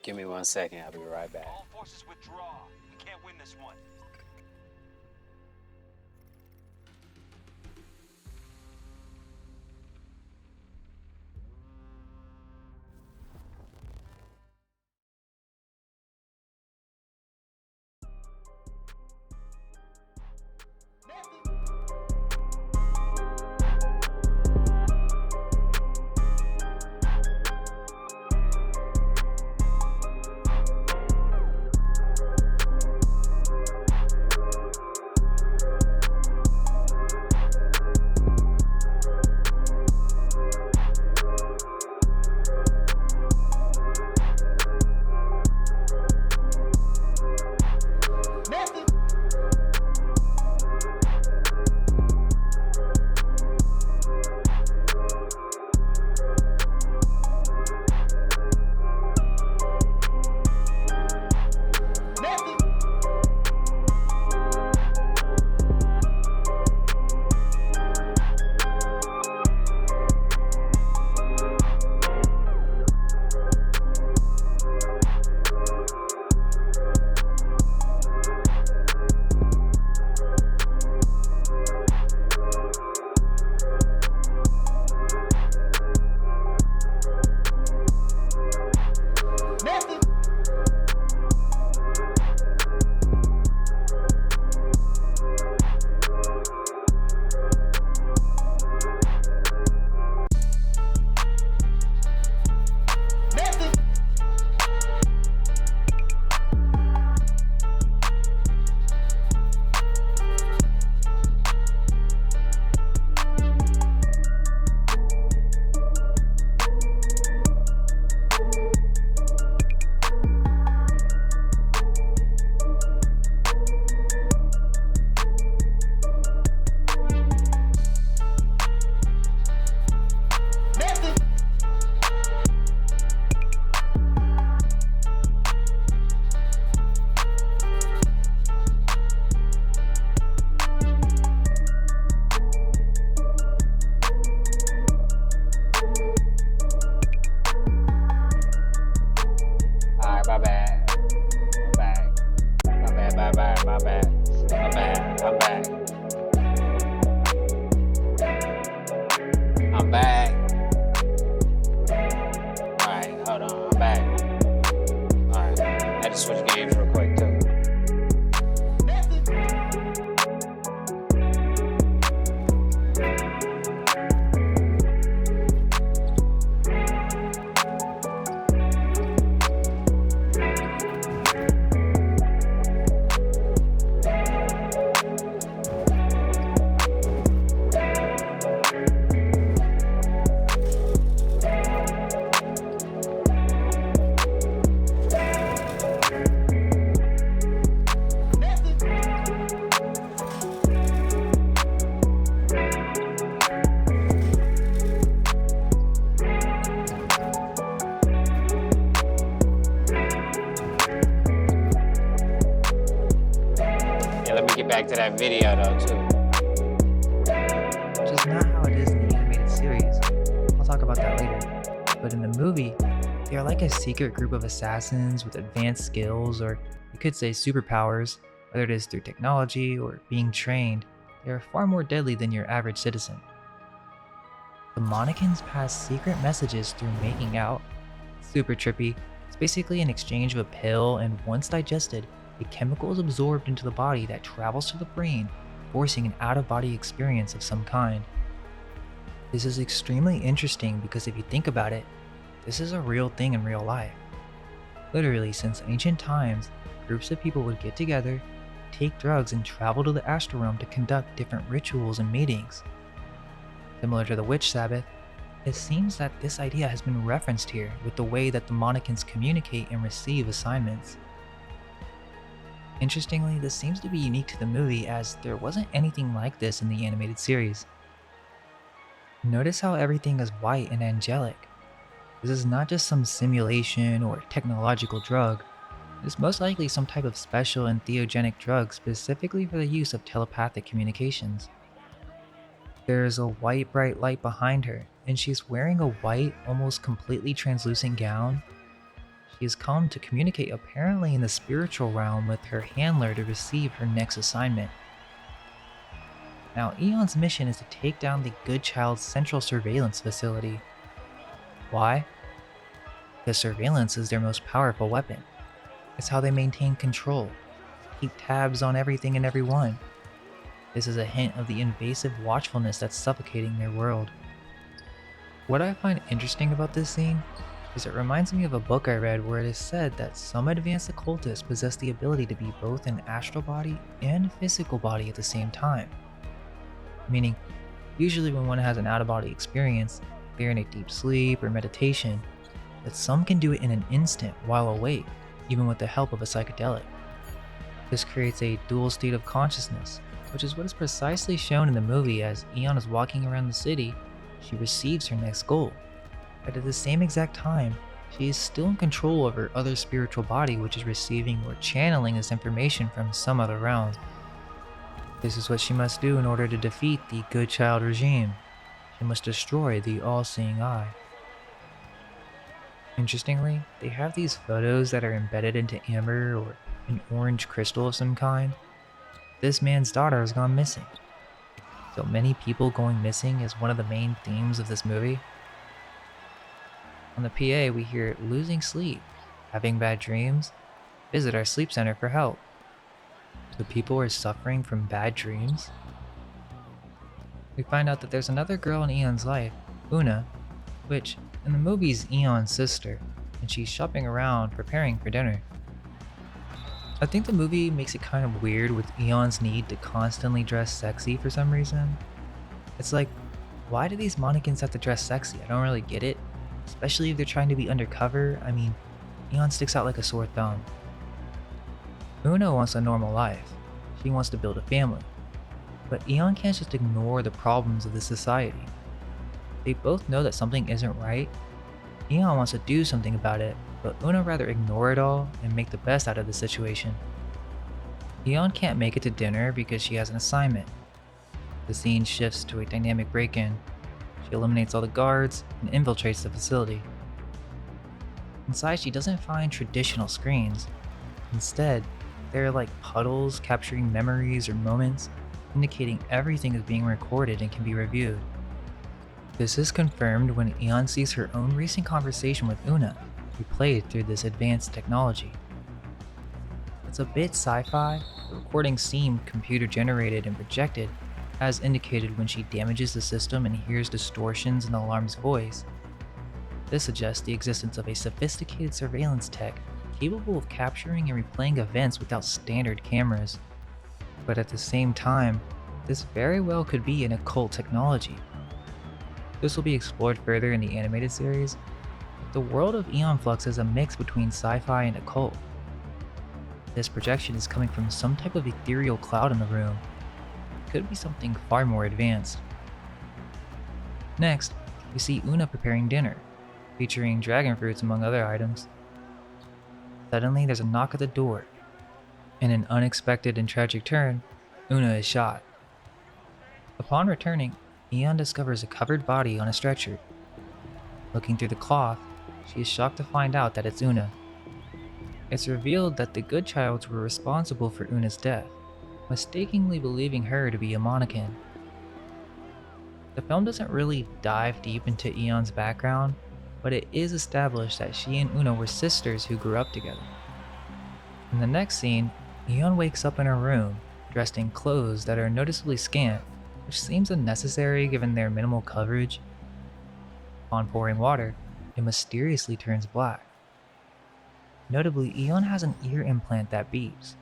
Give me 1 second, I'll be right back. All forces withdraw. We can't win this one. back to that video though too. Which is not how it is in the animated series. I'll talk about that later. But in the movie, they are like a secret group of assassins with advanced skills, or you could say superpowers, whether it is through technology or being trained. They are far more deadly than your average citizen. The Monokins pass secret messages through making out. Super trippy. It's basically an exchange of a pill, and once digested, a chemical is absorbed into the body that travels to the brain, forcing an out-of-body experience of some kind. This is extremely interesting because if you think about it, this is a real thing in real life. Literally, since ancient times, groups of people would get together, take drugs, and travel to the astral realm to conduct different rituals and meetings. Similar to the Witch Sabbath, it seems that this idea has been referenced here with the way that the Monokins communicate and receive assignments. Interestingly, this seems to be unique to the movie as there wasn't anything like this in the animated series. Notice how everything is white and angelic. This is not just some simulation or technological drug. It is most likely some type of special and theogenic drug specifically for the use of telepathic communications. There is a white bright light behind her, and she's wearing a white, almost completely translucent gown. She has come to communicate apparently in the spiritual realm with her handler to receive her next assignment. Now, Eon's mission is to take down the Good Child's central surveillance facility. Why? Because surveillance is their most powerful weapon. It's how they maintain control, keep tabs on everything and everyone. This is a hint of the invasive watchfulness that's suffocating their world. What I find interesting about this scene is it reminds me of a book I read where it is said that some advanced occultists possess the ability to be both an astral body and physical body at the same time. Meaning, usually when one has an out-of-body experience, they're in a deep sleep or meditation, but some can do it in an instant while awake, even with the help of a psychedelic. This creates a dual state of consciousness, which is what is precisely shown in the movie as Eon is walking around the city. She receives her next goal, but at the same exact time, she is still in control of her other spiritual body, which is receiving or channeling this information from some other realm. This is what she must do in order to defeat the Good Child regime. She must destroy the All-Seeing Eye. Interestingly, they have these photos that are embedded into amber or an orange crystal of some kind. This man's daughter has gone missing. So many people going missing is one of the main themes of this movie. On the PA, we hear losing sleep, having bad dreams, visit our sleep center for help. So people are suffering from bad dreams. We find out that there's another girl in Eon's life, Una, which in the movie is Eon's sister, and she's shopping around preparing for dinner. I think the movie makes it kind of weird with Eon's need to constantly dress sexy for some reason. It's like, why do these Monokins have to dress sexy? I don't really get it, especially if they're trying to be undercover. I mean, Eon sticks out like a sore thumb. Una wants a normal life. She wants to build a family. But Eon can't just ignore the problems of the society. They both know that something isn't right. Eon wants to do something about it, but Una rather ignore it all and make the best out of the situation. Eon can't make it to dinner because she has an assignment. The scene shifts to a dynamic break-in. She eliminates all the guards and infiltrates the facility. Inside, she doesn't find traditional screens. Instead, there are like puddles capturing memories or moments, indicating everything is being recorded and can be reviewed. This is confirmed when Eon sees her own recent conversation with Una, replayed through this advanced technology. It's a bit sci-fi. The recordings seem computer-generated and projected, as indicated when she damages the system and hears distortions in the alarm's voice. This suggests the existence of a sophisticated surveillance tech capable of capturing and replaying events without standard cameras. But at the same time, this very well could be an occult technology. This will be explored further in the animated series. The world of Aeon Flux is a mix between sci-fi and occult. This projection is coming from some type of ethereal cloud in the room. It could be something far more advanced. Next, we see Una preparing dinner, featuring dragon fruits among other items. Suddenly, there's a knock at the door. In an unexpected and tragic turn, Una is shot. Upon returning, Eon discovers a covered body on a stretcher. Looking through the cloth, she is shocked to find out that it's Una. It's revealed that the Goodchilds were responsible for Una's death, mistakenly believing her to be a Monacan. The film doesn't really dive deep into Eon's background, but it is established that she and Una were sisters who grew up together. In the next scene, Eon wakes up in her room, dressed in clothes that are noticeably scant, which seems unnecessary given their minimal coverage. Upon pouring water, it mysteriously turns black. Notably, Eon has an ear implant that beeps,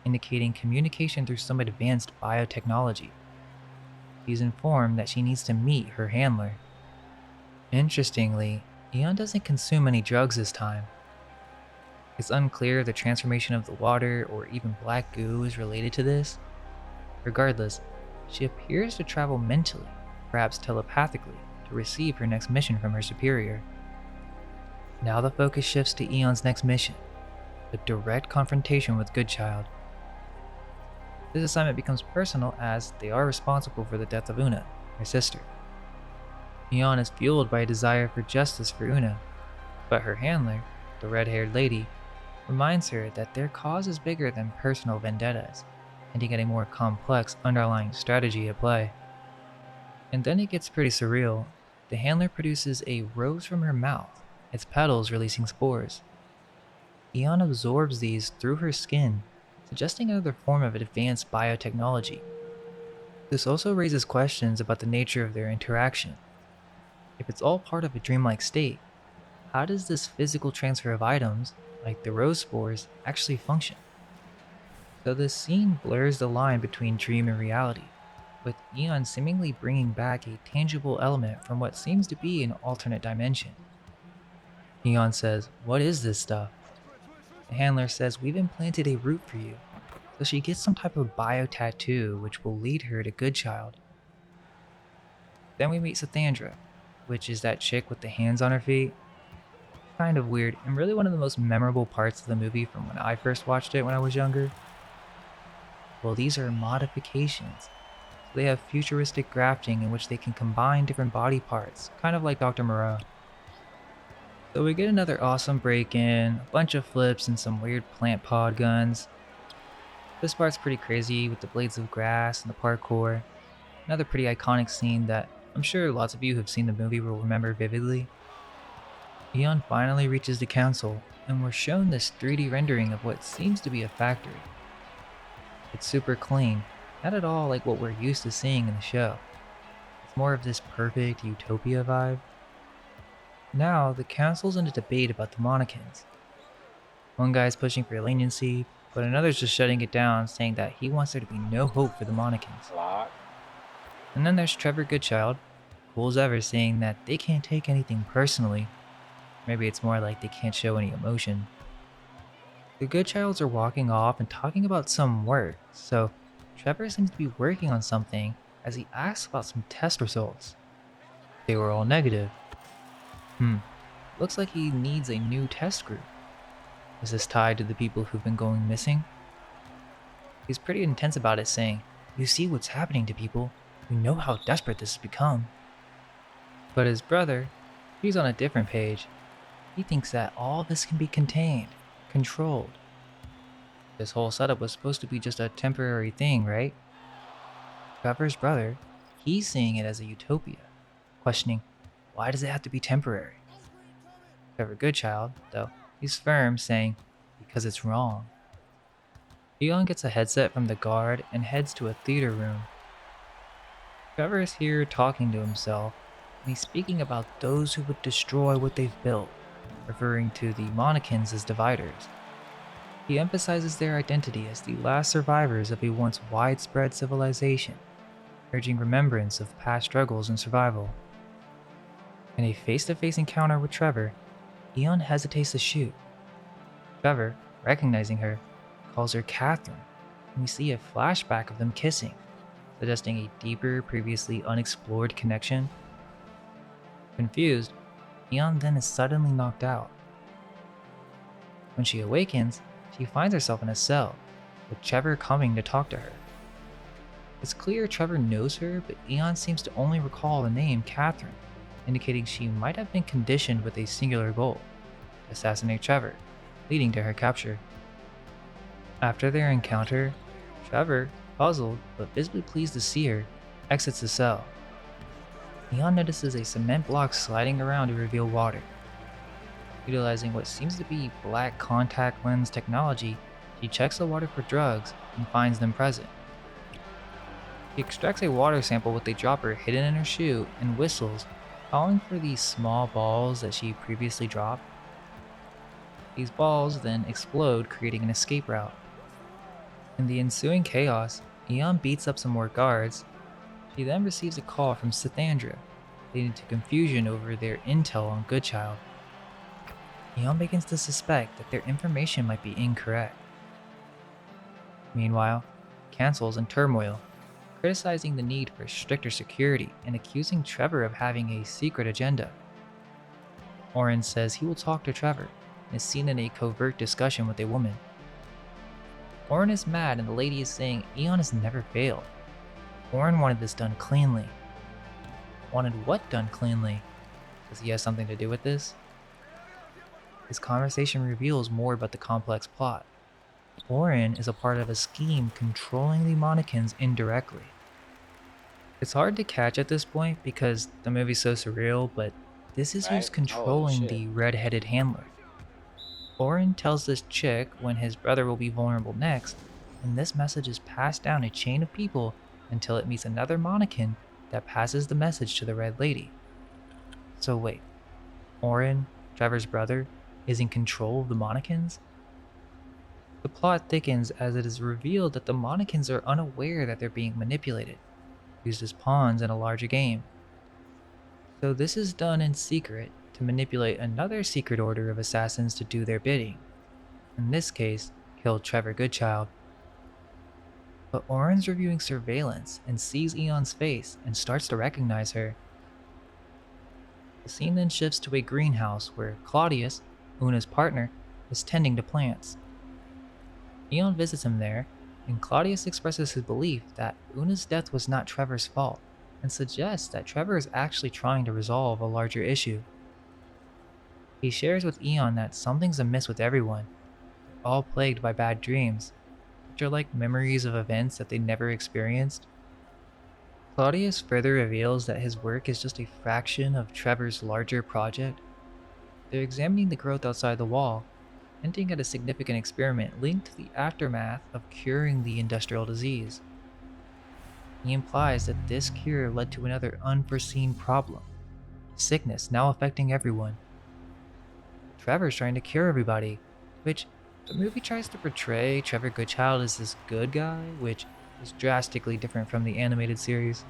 indicating communication through some advanced biotechnology. She's informed that she needs to meet her handler. Interestingly, Eon doesn't consume any drugs this time. It's unclear if the transformation of the water or even black goo is related to this. Regardless, she appears to travel mentally, perhaps telepathically, to receive her next mission from her superior. Now the focus shifts to Eon's next mission, the direct confrontation with Goodchild. This assignment becomes personal as they are responsible for the death of Una, her sister. Eon is fueled by a desire for justice for Una, but her handler, the red-haired lady, reminds her that their cause is bigger than personal vendettas, hinting at a more complex underlying strategy at play. And then it gets pretty surreal. The handler produces a rose from her mouth, its petals releasing spores. Eon absorbs these through her skin, suggesting another form of advanced biotechnology. This also raises questions about the nature of their interaction. If it's all part of a dreamlike state, how does this physical transfer of items, like the rose spores, actually function? So this scene blurs the line between dream and reality, with Eon seemingly bringing back a tangible element from what seems to be an alternate dimension. Eon says, "What is this stuff?" The handler says, "We've implanted a root for you," so she gets some type of bio tattoo which will lead her to Goodchild. Then we meet Sathandra, which is that chick with the hands on her feet. Kind of weird, and really one of the most memorable parts of the movie from when I first watched it when I was younger. Well, these are modifications. So they have futuristic grafting in which they can combine different body parts, kind of like Dr. Moreau. So we get another awesome break-in, a bunch of flips and some weird plant pod guns. This part's pretty crazy with the blades of grass and the parkour. Another pretty iconic scene that I'm sure lots of you who've seen the movie will remember vividly. Eon finally reaches the council, and we're shown this 3D rendering of what seems to be a factory. It's super clean, not at all like what we're used to seeing in the show. It's more of this perfect utopia vibe. Now, the council's in a debate about the Monacans. One guy's pushing for leniency, but another's just shutting it down, saying that he wants there to be no hope for the Monacans. And then there's Trevor Goodchild, cool as ever, saying that they can't take anything personally. Maybe it's more like they can't show any emotion. The Goodchilds are walking off and talking about some work, so Trevor seems to be working on something as he asks about some test results. They were all negative. Looks like he needs a new test group. Is this tied to the people who've been going missing? He's pretty intense about it, saying, "You see what's happening to people. You know how desperate this has become." But his brother, he's on a different page. He thinks that all this can be contained, controlled. This whole setup was supposed to be just a temporary thing, right? Trevor's brother, he's seeing it as a utopia, questioning, why does it have to be temporary? Trevor Goodchild, though, he's firm, saying, because it's wrong. Eon gets a headset from the guard and heads to a theater room. Trevor is here talking to himself, and he's speaking about those who would destroy what they've built, referring to the Monacans as dividers. He emphasizes their identity as the last survivors of a once widespread civilization, urging remembrance of past struggles and survival. In a face-to-face encounter with Trevor, Eon hesitates to shoot. Trevor, recognizing her, calls her Catherine, and we see a flashback of them kissing, suggesting a deeper, previously unexplored connection. Confused, Eon then is suddenly knocked out. When she awakens, she finds herself in a cell, with Trevor coming to talk to her. It's clear Trevor knows her, but Eon seems to only recall the name Catherine, indicating she might have been conditioned with a singular goal: assassinate Trevor, leading to her capture. After their encounter, Trevor, puzzled but visibly pleased to see her, exits the cell. Eon notices a cement block sliding around to reveal water. Utilizing what seems to be black contact lens technology, she checks the water for drugs and finds them present. She extracts a water sample with a dropper hidden in her shoe and whistles, calling for these small balls that she previously dropped. These balls then explode, creating an escape route. In the ensuing chaos, Eon beats up some more guards. She then receives a call from Sithandra, leading to confusion over their intel on Goodchild. Eon begins to suspect that their information might be incorrect. Meanwhile, Cancel's in turmoil, criticizing the need for stricter security and accusing Trevor of having a secret agenda. Oren says he will talk to Trevor and is seen in a covert discussion with a woman. Oren is mad and the lady is saying Eon has never failed. Oren wanted this done cleanly. Wanted what done cleanly? Does he have something to do with this? This conversation reveals more about the complex plot. Oren is a part of a scheme controlling the Monnikins indirectly. It's hard to catch at this point because the movie's so surreal, but this is who's controlling the red-headed handler. Oren tells this chick when his brother will be vulnerable next, and this message is passed down a chain of people until it meets another Monnikin that passes the message to the Red Lady. So wait, Oren, Trevor's brother, is in control of the Monnikins? The plot thickens as it is revealed that the Monnikins are unaware that they're being manipulated, used as pawns in a larger game. So this is done in secret to manipulate another secret order of assassins to do their bidding. In this case, kill Trevor Goodchild. But Oren's reviewing surveillance and sees Eon's face and starts to recognize her. The scene then shifts to a greenhouse where Claudius, Una's partner, is tending to plants. Eon visits him there, and Claudius expresses his belief that Una's death was not Trevor's fault, and suggests that Trevor is actually trying to resolve a larger issue. He shares with Eon that something's amiss with everyone, all plagued by bad dreams, which are like memories of events that they never experienced. Claudius further reveals that his work is just a fraction of Trevor's larger project. They're examining the growth outside the wall, hinting at a significant experiment linked to the aftermath of curing the industrial disease. He implies that this cure led to another unforeseen problem, sickness now affecting everyone. Trevor's trying to cure everybody, which the movie tries to portray Trevor Goodchild as this good guy, which is drastically different from the animated series.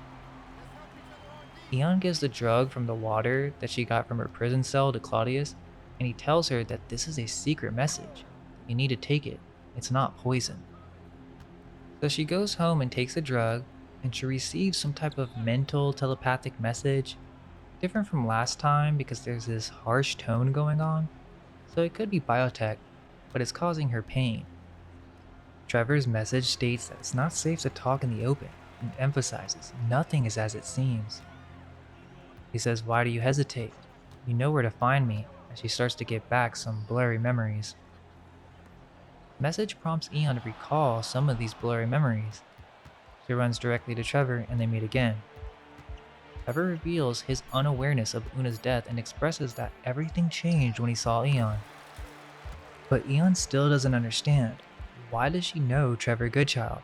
Eon gives the drug from the water that she got from her prison cell to Claudius, and he tells her that this is a secret message. You need to take it. It's not poison. So she goes home and takes the drug, and she receives some type of mental telepathic message, different from last time because there's this harsh tone going on. So it could be biotech, but it's causing her pain. Trevor's message states that it's not safe to talk in the open, and emphasizes nothing is as it seems. He says, "Why do you hesitate? You know where to find me," as she starts to get back some blurry memories. The message prompts Eon to recall some of these blurry memories. She runs directly to Trevor and they meet again. Trevor reveals his unawareness of Una's death and expresses that everything changed when he saw Eon. But Eon still doesn't understand. Why does she know Trevor Goodchild?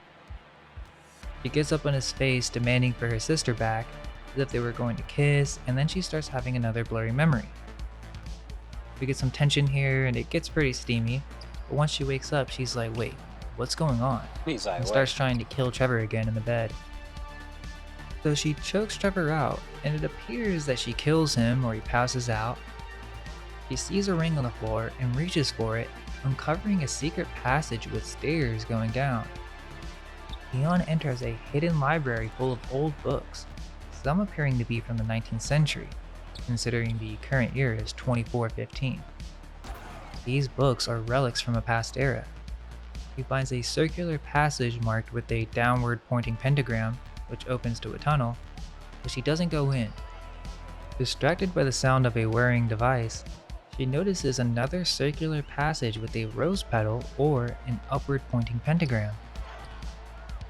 She gets up on his face demanding for her sister back, as if they were going to kiss, and then she starts having another blurry memory. We get some tension here and it gets pretty steamy, but once she wakes up she's like, wait, what's going on? He's like, And what? starts trying to kill Trevor again in the bed. So she chokes Trevor out, and it appears that she kills him or he passes out. She sees a ring on the floor and reaches for it, uncovering a secret passage with stairs going down. Eon enters a hidden library full of old books, some appearing to be from the 19th century, considering the current year is 2415. These books are relics from a past era. he finds a circular passage marked with a downward pointing pentagram, which opens to a tunnel, but she doesn't go in. Distracted by the sound of a whirring device, she notices another circular passage with a rose petal or an upward pointing pentagram.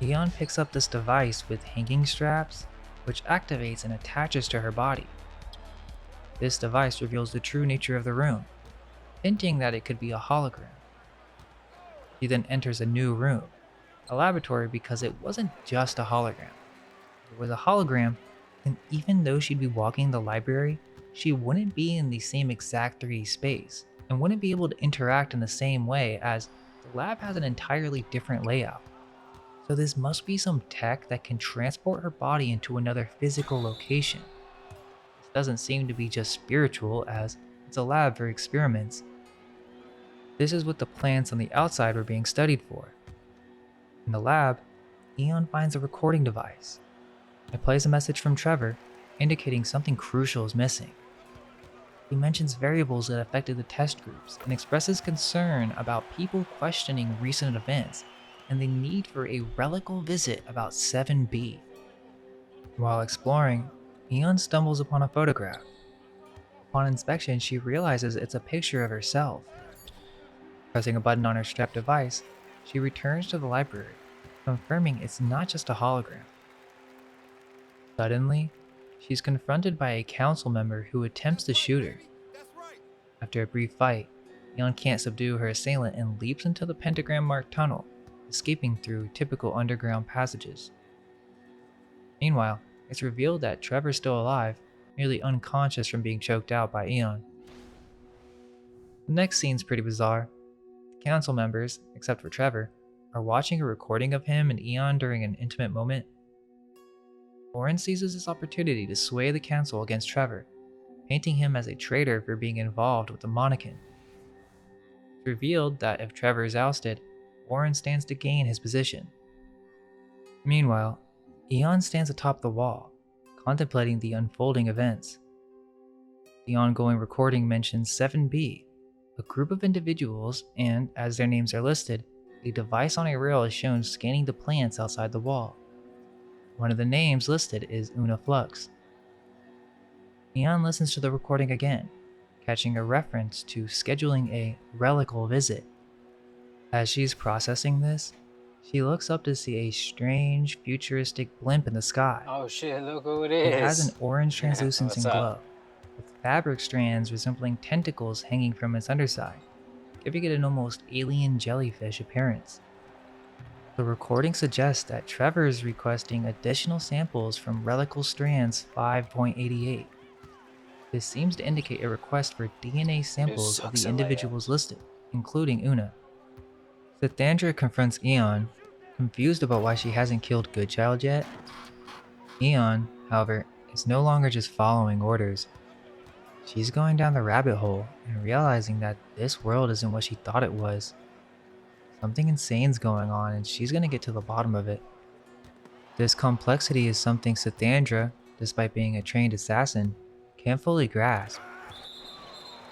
Eon picks up this device with hanging straps, which activates and attaches to her body. This device reveals the true nature of the room, hinting that it could be a hologram. She then enters a new room, a laboratory, because it wasn't just a hologram. It was a hologram, and even though she'd be walking the library, she wouldn't be in the same exact 3D space, and wouldn't be able to interact in the same way, as the lab has an entirely different layout. So this must be some tech that can transport her body into another physical location. This doesn't seem to be just spiritual, as it's a lab for experiments. This is what the plants on the outside were being studied for. In the lab, Eon finds a recording device. It plays a message from Trevor, indicating something crucial is missing. He mentions variables that affected the test groups and expresses concern about people questioning recent events and the need for a relical visit about 7B. While exploring, Eon stumbles upon a photograph. Upon inspection, she realizes it's a picture of herself. Pressing a button on her strapped device, she returns to the library, confirming it's not just a hologram. Suddenly, she's confronted by a council member who attempts to shoot her. After a brief fight, Eon can't subdue her assailant and leaps into the pentagram-marked tunnel, escaping through typical underground passages. Meanwhile, it's revealed that Trevor's still alive, merely unconscious from being choked out by Eon. The next scene's pretty bizarre. The council members, except for Trevor, are watching a recording of him and Eon during an intimate moment. Warren seizes this opportunity to sway the council against Trevor, painting him as a traitor for being involved with the Monacan. It's revealed that if Trevor is ousted, Warren stands to gain his position. Meanwhile, Eon stands atop the wall, contemplating the unfolding events. The ongoing recording mentions 7B, a group of individuals, and, as their names are listed, a device on a rail is shown scanning the plants outside the wall. One of the names listed is Una Flux. Eon listens to the recording again, catching a reference to scheduling a relical visit. As she's processing this, she looks up to see a strange, futuristic blimp in the sky. Oh shit, look who it is. It has an orange translucent What's up? glow, with fabric strands resembling tentacles hanging from its underside, giving it an almost alien jellyfish appearance. The recording suggests that Trevor is requesting additional samples from Relical Strands 5.88. This seems to indicate a request for DNA samples of the individuals listed, including Una. Sathandra confronts Eon, confused about why she hasn't killed Goodchild yet. Eon, however, is no longer just following orders. She's going down the rabbit hole and realizing that this world isn't what she thought it was. Something insane's going on, and she's gonna get to the bottom of it. This complexity is something Sathandra, despite being a trained assassin, can't fully grasp.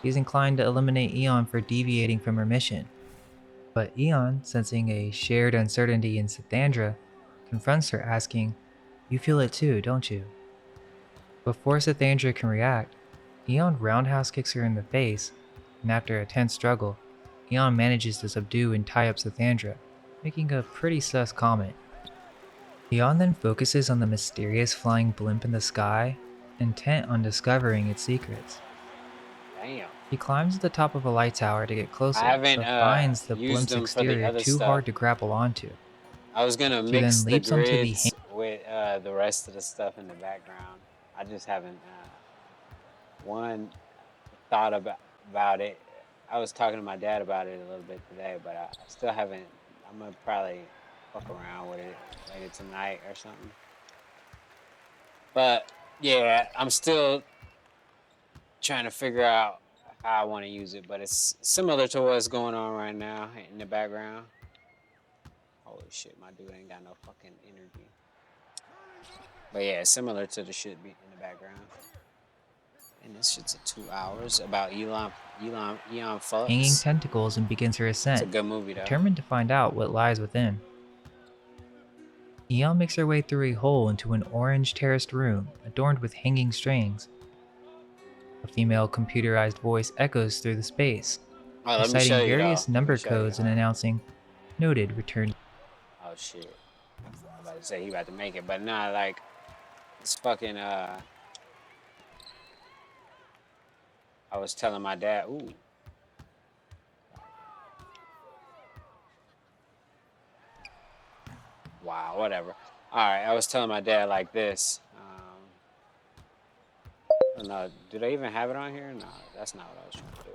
She's inclined to eliminate Eon for deviating from her mission, but Eon, sensing a shared uncertainty in Sathandra, confronts her, asking, "You feel it too, don't you?" Before Sathandra can react, Eon roundhouse kicks her in the face, and after a tense struggle, Eon manages to subdue and tie up Sathandra, making a pretty sus comment. Eon then focuses on the mysterious flying blimp in the sky, intent on discovering its secrets. Damn. He climbs to the top of a light tower to get closer, I haven't but finds the used blimp's them for the exterior other too stuff. hard to grapple onto. I was gonna She mix then the leaps onto the grids with the rest of the stuff in the background. I just haven't thought about it. I was talking to my dad about it a little bit today, but I still haven't. I'm gonna probably fuck around with it later tonight or something. But yeah, I'm still trying to figure out how I want to use it, but it's similar to what's going on right now in the background. Holy shit, my dude ain't got no fucking energy. But yeah, it's similar to the shit in the background. And this shit's a 2 hours about Eon Hanging Flux. tentacles and begins her It's a ascent, good movie though. determined to find out what lies within. Eon makes her way through a hole into an orange terraced room adorned with hanging strings. A female computerized voice echoes through the space, Oh, let me show reciting you though. various Let me number show you. codes and announcing, "Noted, return." Oh shit. I'm about to say he about to make it, but nah, like it's fucking I was telling my dad, ooh. Wow, whatever. Alright, I was telling my dad like this. Oh, no, do they even have it on here? No, that's not what I was trying to do.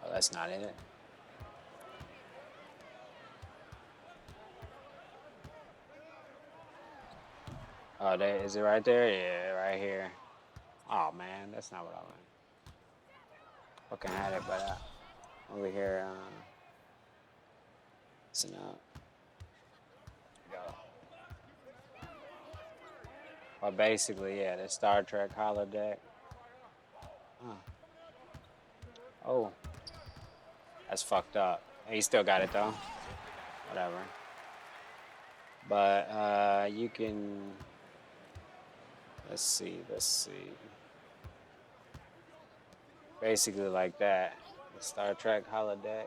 Oh, that's not it. Oh, there, is it right there? Yeah, right here. Oh man, that's not what I want. Fucking had it, but over here, listen up. Go. Well, basically, yeah, the Star Trek holodeck. Oh, that's fucked up. He still got it though. Whatever. But you can. Let's see. Basically like that. The Star Trek holodeck.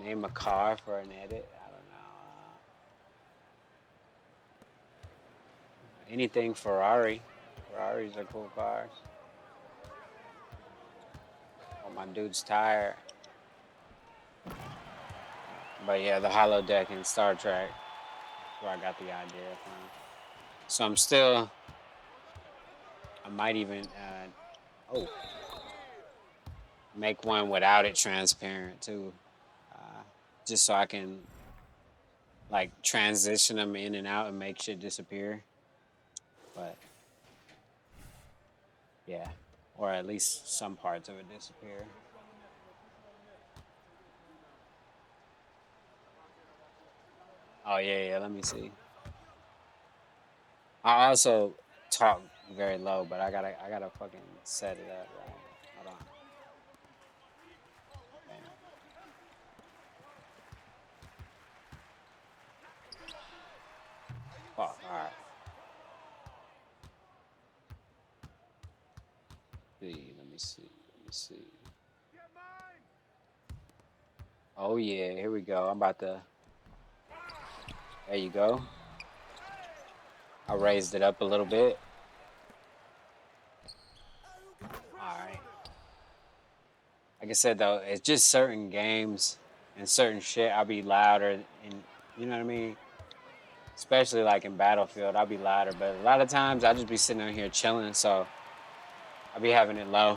Name a car for an edit. I don't know. Anything Ferrari. Ferraris are cool cars. Oh, my dude's tired. But yeah, the holodeck in Star Trek. That's where I got the idea from. So I'm still. I might even make one without it transparent too, just so I can like transition them in and out and make shit disappear. But yeah, or at least some parts of it disappear. Oh yeah, let me see. I also talk very low, but I gotta fucking set it up, right? Hold on. Bam. Oh, all right. Let me see. Oh yeah, here we go. I'm about to. There you go. I raised it up a little bit. Alright. Like I said though, it's just certain games and certain shit I'll be louder and you know what I mean? Especially like in Battlefield, I'll be louder, but a lot of times I'll just be sitting on here chilling, so I'll be having it low.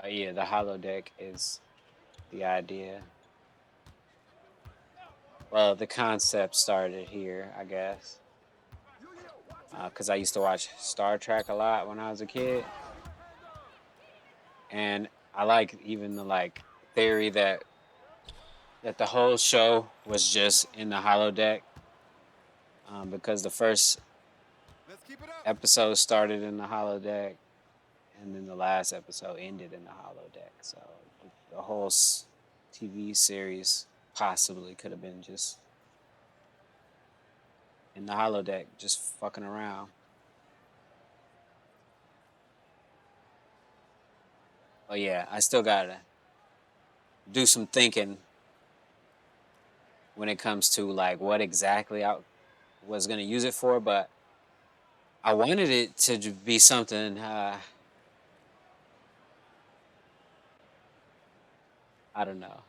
Yeah, the holodeck is the idea. Well, the concept started here, I guess. Because I used to watch Star Trek a lot when I was a kid. And I like even the theory that the whole show was just in the holodeck. Because the first episode started in the holodeck. And then the last episode ended in the holodeck. So the whole TV series possibly could have been just in the holodeck, just fucking around. Oh yeah, I still gotta do some thinking when it comes to like what exactly I was gonna use it for, but I wanted it to be something. I don't know.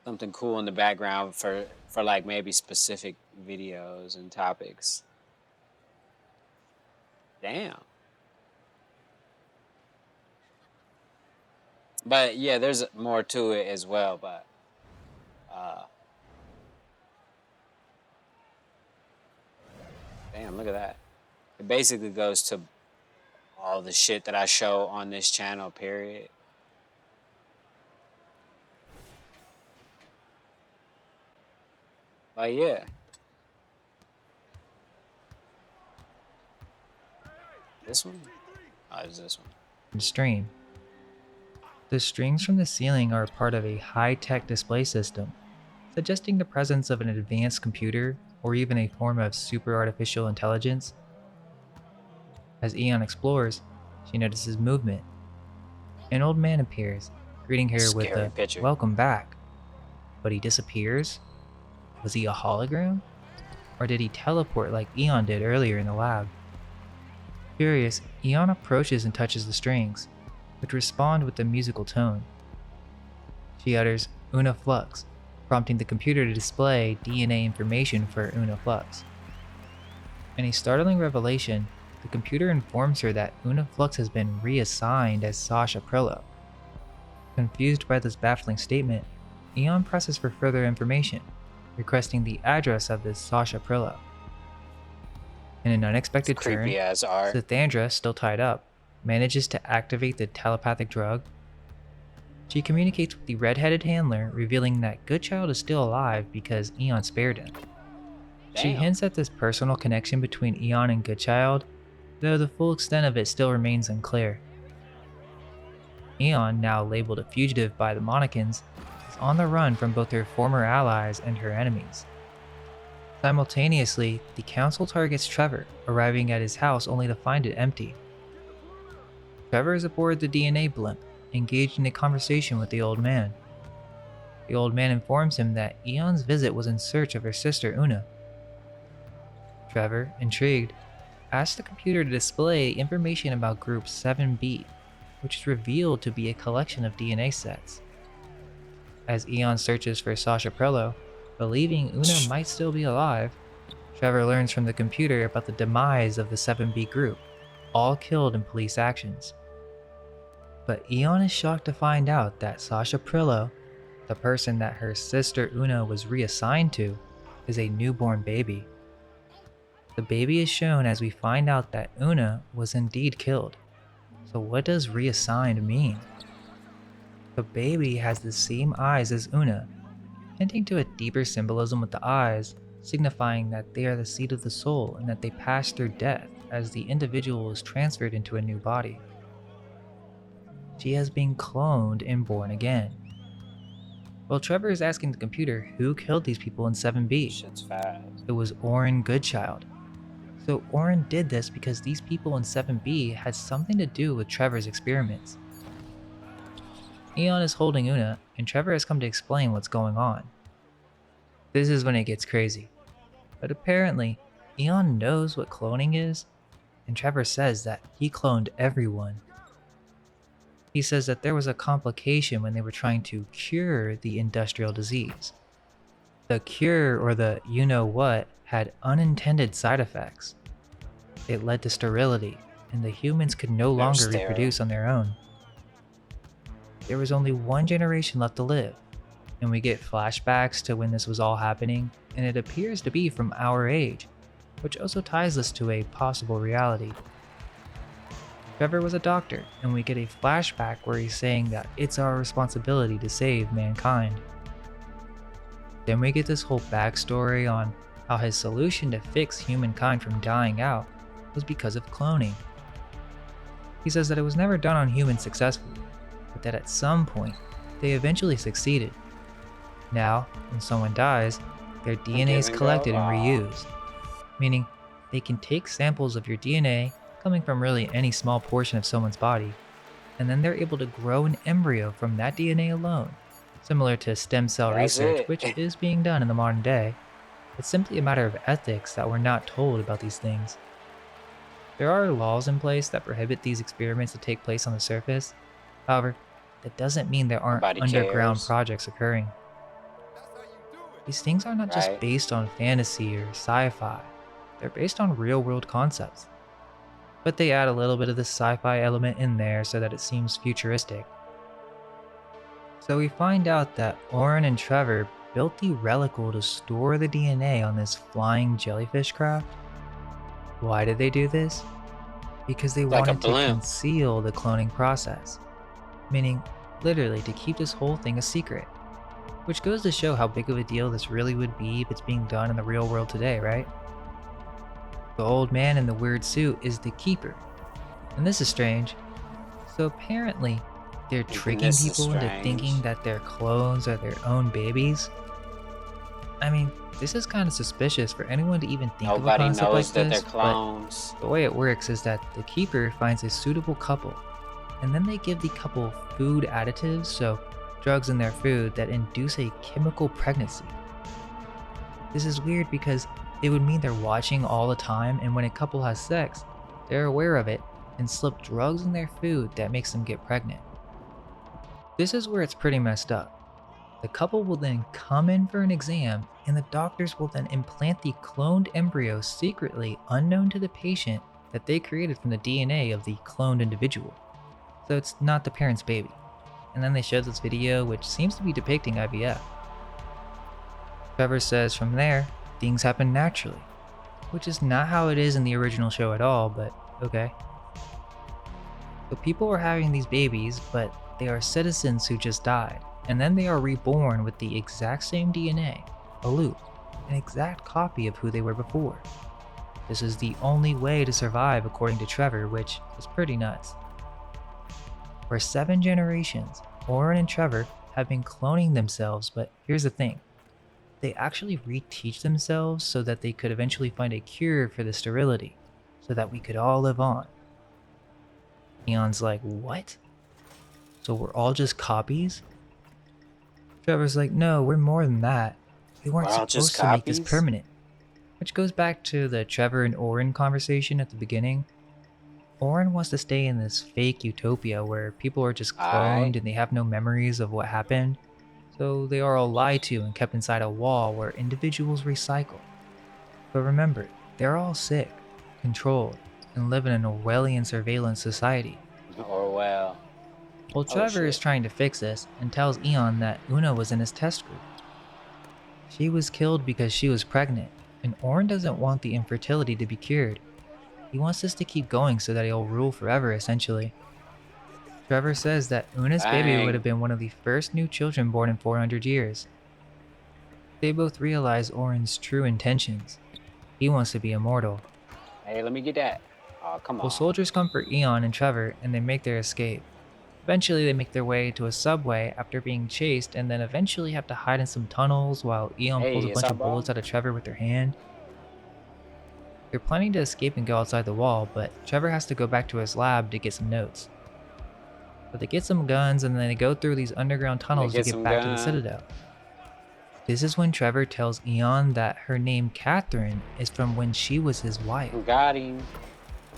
Something cool in the background for like maybe specific videos and topics. Damn. But yeah, there's more to it as well, but damn, look at that. It basically goes to all the shit that I show on this channel, period. But yeah. This one? Oh, it's this one. Stream. The strings from the ceiling are part of a high-tech display system, suggesting the presence of an advanced computer or even a form of super artificial intelligence. As Eon explores, she notices movement. An old man appears, greeting her with Scary a picture. "Welcome back." But he disappears? Was he a hologram? Or did he teleport like Eon did earlier in the lab? Curious, Eon approaches and touches the strings, which respond with a musical tone. She utters Una Flux, prompting the computer to display DNA information for Una Flux. In a startling revelation, the computer informs her that Una Flux has been reassigned as Sasha Prillo. Confused by this baffling statement, Eon presses for further information, requesting the address of this Sasha Prillo. In an unexpected turn, Creepy ass art. Sathandra, still tied up, manages to activate the telepathic drug. She communicates with the red-headed handler, revealing that Goodchild is still alive because Eon spared him. She Damn. hints at this personal connection between Eon and Goodchild, though the full extent of it still remains unclear. Eon, now labeled a fugitive by the Monacans, is on the run from both her former allies and her enemies. Simultaneously, the council targets Trevor, arriving at his house only to find it empty. Trevor is aboard the DNA blimp, engaged in a conversation with the old man. The old man informs him that Eon's visit was in search of her sister Una. Trevor, intrigued, asks the computer to display information about Group 7B, which is revealed to be a collection of DNA sets. As Eon searches for Sasha Prillo, believing Una might still be alive, Trevor learns from the computer about the demise of the 7B group, all killed in police actions. But Eon is shocked to find out that Sasha Prillo, the person that her sister Una was reassigned to, is a newborn baby. The baby is shown as we find out that Una was indeed killed. So what does reassigned mean? The baby has the same eyes as Una, hinting to a deeper symbolism with the eyes, signifying that they are the seed of the soul and that they pass through death as the individual is transferred into a new body. She has been cloned and born again. Well, Trevor is asking the computer who killed these people in 7B. Shit's fast. It was Oren Goodchild. So Oren did this because these people in 7B had something to do with Trevor's experiments. Eon is holding Una, and Trevor has come to explain what's going on. This is when it gets crazy. But apparently, Eon knows what cloning is, and Trevor says that he cloned everyone. He says that there was a complication when they were trying to cure the industrial disease. The cure, or the you-know-what, had unintended side effects. It led to sterility, and the humans could no longer sterile. reproduce on their own. There was only one generation left to live, and we get flashbacks to when this was all happening, and it appears to be from our age, which also ties us to a possible reality. Trevor was a doctor, and we get a flashback where he's saying that it's our responsibility to save mankind. Then we get this whole backstory on how his solution to fix humankind from dying out was because of cloning. He says that it was never done on humans successfully, but that at some point, they eventually succeeded. Now, when someone dies, their DNA is collected and reused, meaning they can take samples of your DNA coming from really any small portion of someone's body, and then they're able to grow an embryo from that DNA alone, similar to stem cell That's research, it. which is being done in the modern day. It's simply a matter of ethics that we're not told about these things. There are laws in place that prohibit these experiments to take place on the surface. However, that doesn't mean there aren't Nobody underground cares. projects occurring. These things are not just Right. based on fantasy or sci-fi. They're based on real-world concepts. But they add a little bit of the sci-fi element in there so that it seems futuristic. So we find out that Oren and Trevor built the relicle to store the DNA on this flying jellyfish craft. Why did they do this? because they Like a wanted to blimp. conceal the cloning process, meaning literally to keep this whole thing a secret. Which goes to show how big of a deal this really would be if it's being done in the real world today, right? The old man in the weird suit is the keeper. And this is strange. So apparently, they're tricking This is people into strange. thinking that their clones are their own babies. I mean, this is kind of suspicious for anyone to even think of a Nobody concept knows like that this, they're but clones. the way it works is that the keeper finds a suitable couple, and then they give the couple food additives, so drugs in their food that induce a chemical pregnancy. This is weird because it would mean they're watching all the time, and when a couple has sex, they're aware of it and slip drugs in their food that makes them get pregnant. This is where it's pretty messed up. The couple will then come in for an exam, and the doctors will then implant the cloned embryo secretly unknown to the patient that they created from the DNA of the cloned individual. So it's not the parent's baby. And then they show this video which seems to be depicting IVF. Trevor says from there, things happen naturally, which is not how it is in the original show at all, but okay. So people are having these babies, but they are citizens who just died, and then they are reborn with the exact same DNA, a loop, an exact copy of who they were before. This is the only way to survive according to Trevor, which is pretty nuts. For 7 generations, Oren and Trevor have been cloning themselves, but here's the thing. They actually reteach themselves so that they could eventually find a cure for the sterility, so that we could all live on. Eon's like, what? So we're all just copies? Trevor's like, no, we're more than that. We weren't We're all just supposed to make this copies? permanent. Which goes back to the Trevor and Oren conversation at the beginning. Oren wants to stay in this fake utopia where people are just cloned Aight. and they have no memories of what happened. So they are all lied to and kept inside a wall where individuals recycle. But remember, they're all sick, controlled, and live in an Orwellian surveillance society. Orwell. Well, Trevor is shit. trying to fix this and tells Eon that Una was in his test group. She was killed because she was pregnant, and Oren doesn't want the infertility to be cured. He wants this to keep going so that he'll rule forever, essentially. Trevor says that Una's baby Dang. would have been one of the first new children born in 400 years. They both realize Oren's true intentions. He wants to be immortal. Hey, let me get that. Oh, come Well, on. soldiers come for Eon and Trevor, and they make their escape. Eventually, they make their way to a subway after being chased, and then eventually have to hide in some tunnels while Eon Hey, pulls a it's bunch our of bullets ball. out of Trevor with their hand. They're planning to escape and go outside the wall, but Trevor has to go back to his lab to get some notes. So they get some guns, and then they go through these underground tunnels to get get some back to the guns. Citadel. This is when Trevor tells Eon that her name Catherine is from when she was his wife. Got him.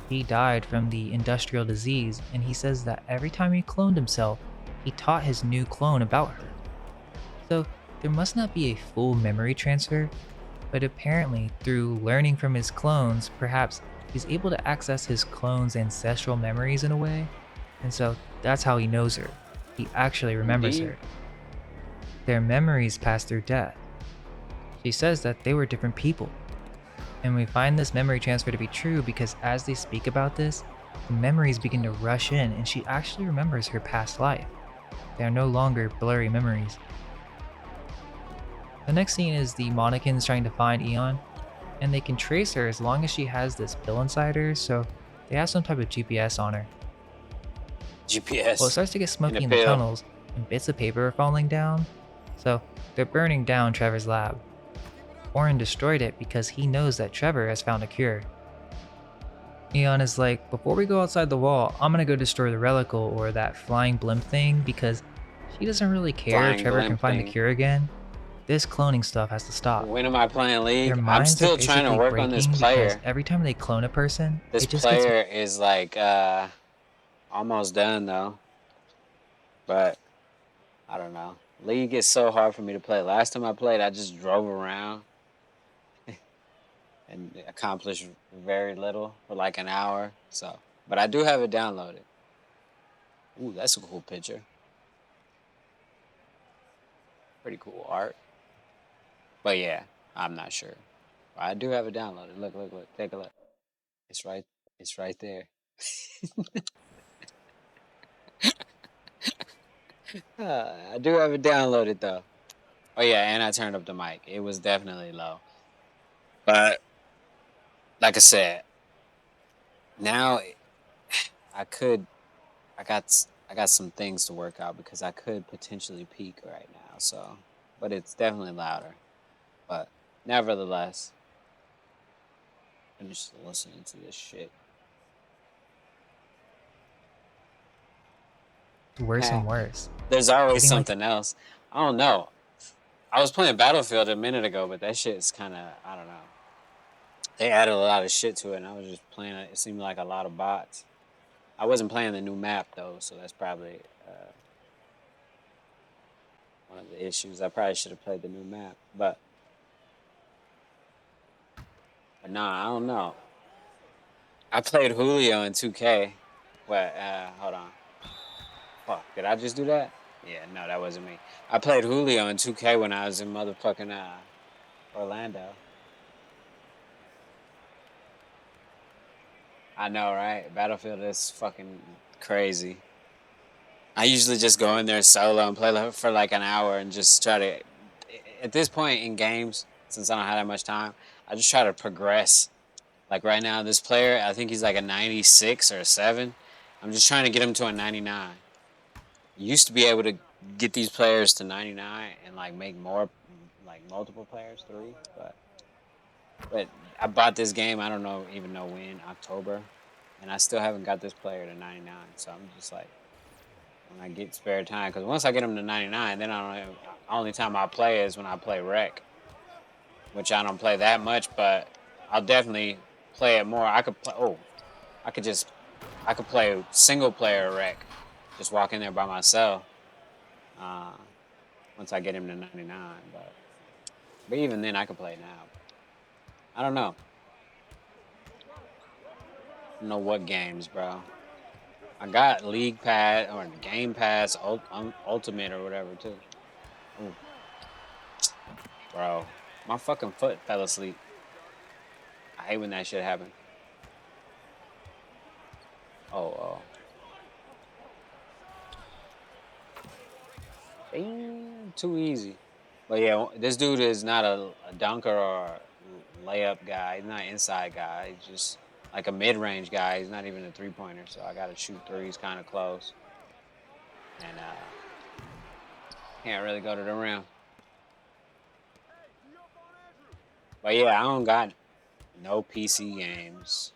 He died from the industrial disease, and he says that every time he cloned himself, he taught his new clone about her. So there must not be a full memory transfer, but apparently through learning from his clones, perhaps he's able to access his clone's ancestral memories in a way, and so that's how he knows her. He actually remembers Indeed. her. Their memories pass through death. She says that they were different people. And we find this memory transfer to be true because as they speak about this, the memories begin to rush in and she actually remembers her past life. They are no longer blurry memories. The next scene is the Monakins trying to find Eon, and they can trace her as long as she has this pill inside her, so they have some type of GPS on her. GPS. Well, it starts to get smoky in the pill. tunnels, and bits of paper are falling down, so they're burning down Trevor's lab. Oren destroyed it because he knows that Trevor has found a cure. Eon is like, before we go outside the wall, I'm gonna go destroy the relical or that flying blimp thing because she doesn't really care Flying if Trevor can blimp find thing. the cure again. This cloning stuff has to stop. When am I playing League? Their I'm minds still are trying to basically work on this breaking because player. every time they clone a person, This it just player is like almost done though. But I don't know. League is so hard for me to play. Last time I played, I just drove around and accomplished very little for like an hour. So, but I do have it downloaded. Ooh, that's a cool picture. Pretty cool art. But yeah, I'm not sure. I do have it downloaded. Look, take a look. It's right there. I do have it downloaded though. Oh yeah, and I turned up the mic. It was definitely low. But like I said, now I could I got some things to work out because I could potentially peak right now. So, but it's definitely louder. But nevertheless, I'm just listening to this shit. Worse and worse. There's always Getting, like- something else. I don't know. I was playing Battlefield a minute ago, but that shit's kind of, I don't know. They added a lot of shit to it, and I was just playing it. It seemed like a lot of bots. I wasn't playing the new map, though, so that's probably one of the issues. I probably should have played the new map, but nah, I don't know. I played Julio in 2K. What? Hold on. Fuck, did I just do that? Yeah, no, that wasn't me. I played Julio in 2K when I was in motherfucking Orlando. I know, right? Battlefield is fucking crazy. I usually just go in there solo and play for like an hour and just try to. At this point in games, since I don't have that much time, I just try to progress. Like right now, this player, I think he's like a 96 or a 7. I'm just trying to get him to a 99. You used to be able to get these players to 99 and like make more, like multiple players, 3. But I bought this game, I don't even know when, October, and I still haven't got this player to 99. So I'm just like, when I get spare time, because once I get him to 99, then I don't. Only time I play is when I play Rec, which I don't play that much, but I'll definitely play it more. I could play. Oh, I could play single player Rec, just walk in there by myself. Once I get him to 99, but even then I could play now. I don't know. I don't know what games, bro. I got League Pass or Game Pass Ultimate or whatever too. Ooh. Bro, my fucking foot fell asleep. I hate when that shit happens. Oh. Damn, too easy. But yeah, this dude is not a dunker or a layup guy. He's not an inside guy. He's just like a mid-range guy. He's not even a three-pointer, so I gotta shoot threes kind of close. And can't really go to the rim. But yeah, I don't got no PC games.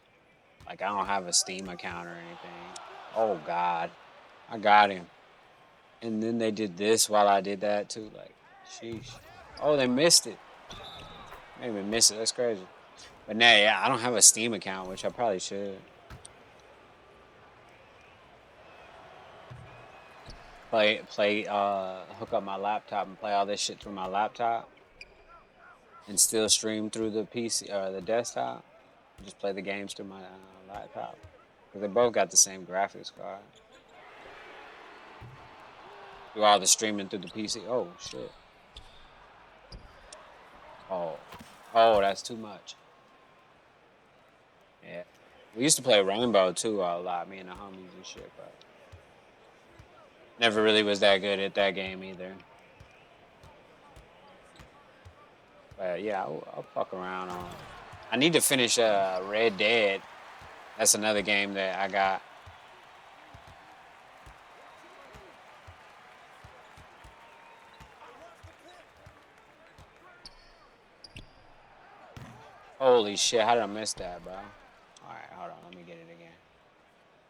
Like I don't have a Steam account or anything. Oh God, I got him. And then they did this while I did that too. Like, sheesh. Oh, they missed it. Made me miss it. That's crazy. But nah, yeah, I don't have a Steam account, which I probably should. Hook up my laptop and play all this shit through my laptop, and still stream through the PC or the desktop. Just play the games through my laptop, because they both got the same graphics card. Do all the streaming through the PC. Oh shit. Oh, that's too much. Yeah, we used to play Rainbow too a lot, me and the homies and shit, but never really was that good at that game either. But yeah, I'll fuck around on. I need to finish Red Dead. That's another game that I got. Holy shit, how did I miss that, bro? Alright, hold on, let me get it again.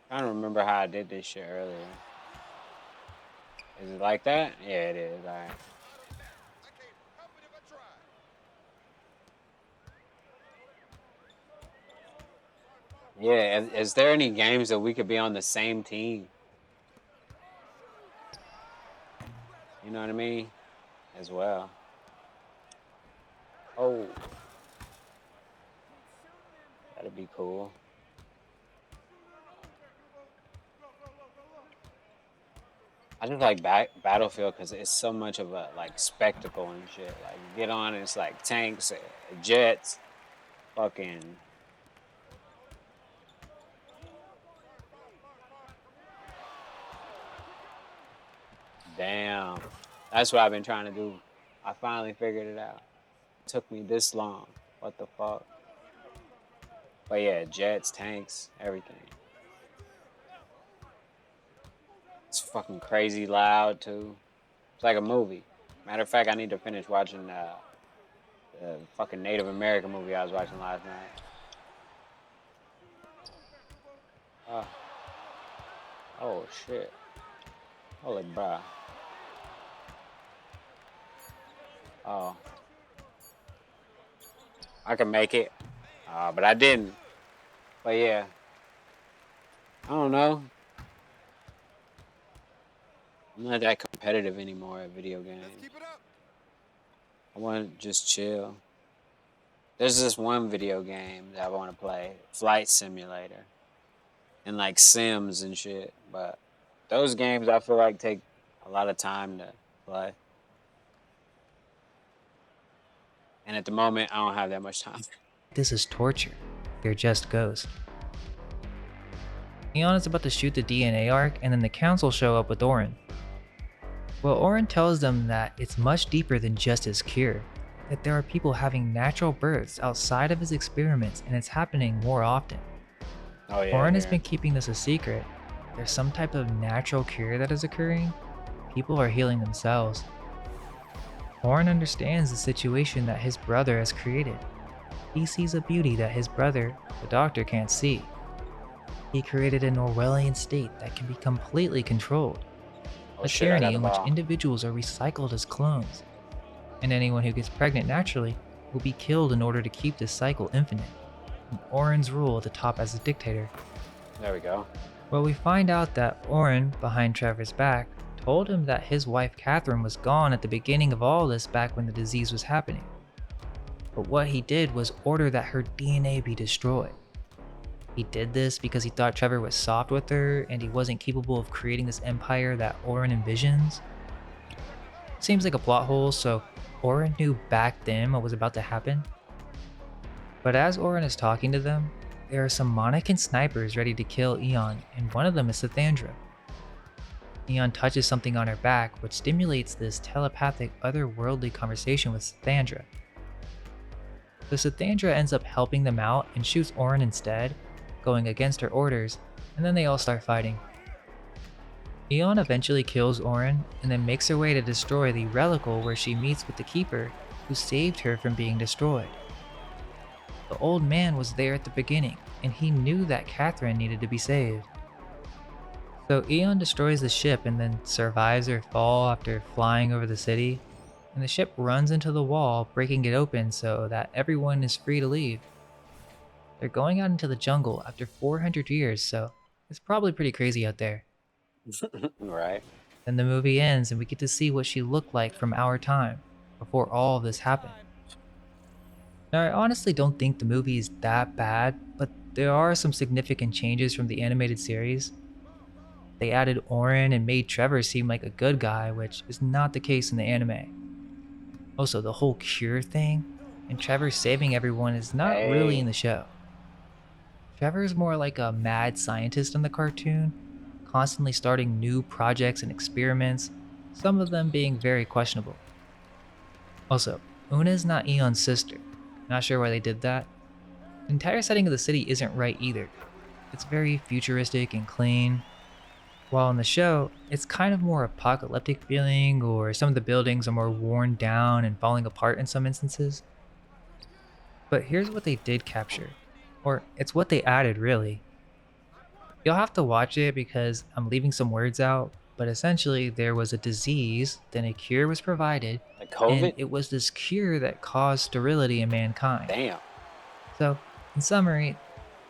I don't remember how I did this shit earlier. Is it like that? Yeah, it is, alright. Yeah, is there any games that we could be on the same team? You know what I mean? As well. Oh. That'd be cool. I just like Battlefield because it's so much of a like spectacle and shit. Like you get on, it's like tanks, jets, fucking Damn. That's what I've been trying to do. I finally figured it out. It took me this long. What the fuck? But yeah, jets, tanks, everything. It's fucking crazy loud too. It's like a movie. Matter of fact, I need to finish watching the fucking Native American movie I was watching last night. Oh shit. Holy bruh. Oh. I can make it. But I didn't. But yeah. I don't know. I'm not that competitive anymore at video games. I want to just chill. There's this one video game that I want to play. Flight Simulator. And like Sims and shit. But those games I feel like take a lot of time to play. And at the moment, I don't have that much time. This is torture. They're just ghosts. Eon is about to shoot the DNA arc, and then the council show up with Orin. Well, Orin tells them that it's much deeper than just his cure, that there are people having natural births outside of his experiments, and it's happening more often. Oh, yeah, Orin has been keeping this a secret. There's some type of natural cure that is occurring. People are healing themselves. Orin understands the situation that his brother has created. He sees a beauty that his brother, the doctor, can't see. He created an Orwellian state that can be completely controlled. A tyranny in which individuals are recycled as clones. And anyone who gets pregnant naturally will be killed in order to keep this cycle infinite. And Orin's rule at the top as a dictator. There we go. Well, we find out that Orin, behind Trevor's back, told him that his wife Catherine was gone at the beginning of all this back when the disease was happening. But what he did was order that her DNA be destroyed. He did this because he thought Trevor was soft with her and he wasn't capable of creating this empire that Orin envisions. Seems like a plot hole, so Orin knew back then what was about to happen. But as Orin is talking to them, there are some Monacan snipers ready to kill Eon, and one of them is Sathandra. Eon touches something on her back, which stimulates this telepathic, otherworldly conversation with Sathandra. So Sathandra ends up helping them out and shoots Orin instead, going against her orders, and then they all start fighting. Eon eventually kills Orin and then makes her way to destroy the relical where she meets with the Keeper, who saved her from being destroyed. The old man was there at the beginning, and he knew that Catherine needed to be saved. So Eon destroys the ship and then survives her fall after flying over the city, and the ship runs into the wall, breaking it open so that everyone is free to leave. They're going out into the jungle after 400 years, so it's probably pretty crazy out there. Right. Then the movie ends and we get to see what she looked like from our time, before all of this happened. Now, I honestly don't think the movie is that bad, but there are some significant changes from the animated series. They added Orin and made Trevor seem like a good guy, which is not the case in the anime. Also, the whole cure thing, and Trevor saving everyone is not really in the show. Trevor is more like a mad scientist in the cartoon, constantly starting new projects and experiments, some of them being very questionable. Also, Una is not Eon's sister. Not sure why they did that. The entire setting of the city isn't right either. It's very futuristic and clean. While in the show, it's kind of more apocalyptic feeling, or some of the buildings are more worn down and falling apart in some instances. But here's what they did capture. Or it's what they added, really. You'll have to watch it because I'm leaving some words out, but essentially there was a disease, then a cure was provided, like COVID? And it was this cure that caused sterility in mankind. Damn. So, in summary,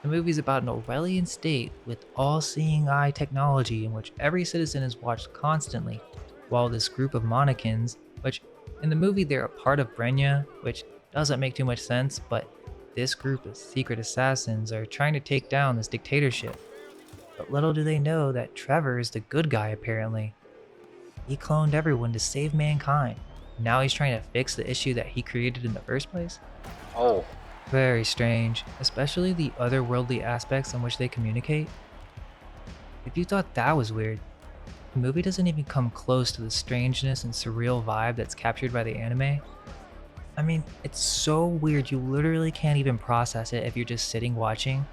the movie's about an Orwellian state with all-seeing eye technology in which every citizen is watched constantly, while this group of Monacans, which in the movie they're a part of Brenya, which doesn't make too much sense, but this group of secret assassins are trying to take down this dictatorship. But little do they know that Trevor is the good guy apparently. He cloned everyone to save mankind. Now he's trying to fix the issue that he created in the first place? Oh. Very strange, especially the otherworldly aspects in which they communicate. If you thought that was weird, The movie doesn't even come close to the strangeness and surreal vibe that's captured by the anime. I mean, it's so weird you literally can't even process it if you're just sitting watching.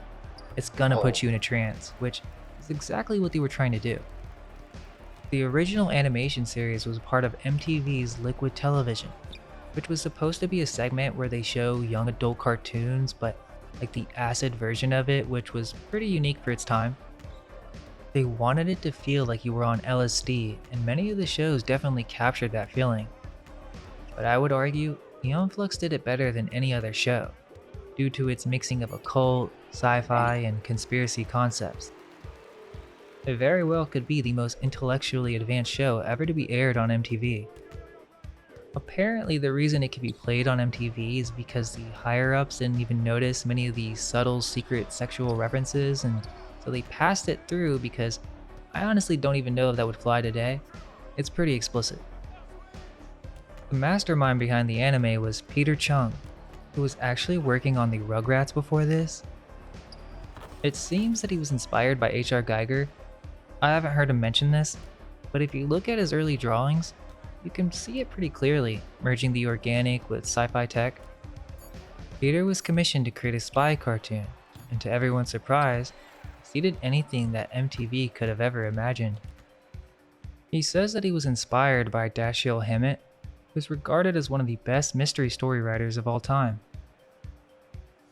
It's gonna put you in a trance, which is exactly what they were trying to do. The original animation series was part of MTV's Liquid Television, which was supposed to be a segment where they show young adult cartoons, but like the acid version of it, which was pretty unique for its time. They wanted it to feel like you were on LSD, and many of the shows definitely captured that feeling. But I would argue, Aeon Flux did it better than any other show, due to its mixing of occult, sci-fi, and conspiracy concepts. It very well could be the most intellectually advanced show ever to be aired on MTV. Apparently, the reason it could be played on MTV is because the higher-ups didn't even notice many of the subtle secret sexual references, and so they passed it through because I honestly don't even know if that would fly today. It's pretty explicit. The mastermind behind the anime was Peter Chung, who was actually working on the Rugrats before this. It seems that he was inspired by H.R. Geiger. I haven't heard him mention this, but if you look at his early drawings, you can see it pretty clearly, merging the organic with sci-fi tech. Peter was commissioned to create a spy cartoon, and to everyone's surprise, exceeded anything that MTV could have ever imagined. He says that he was inspired by Dashiell Hammett, who is regarded as one of the best mystery story writers of all time.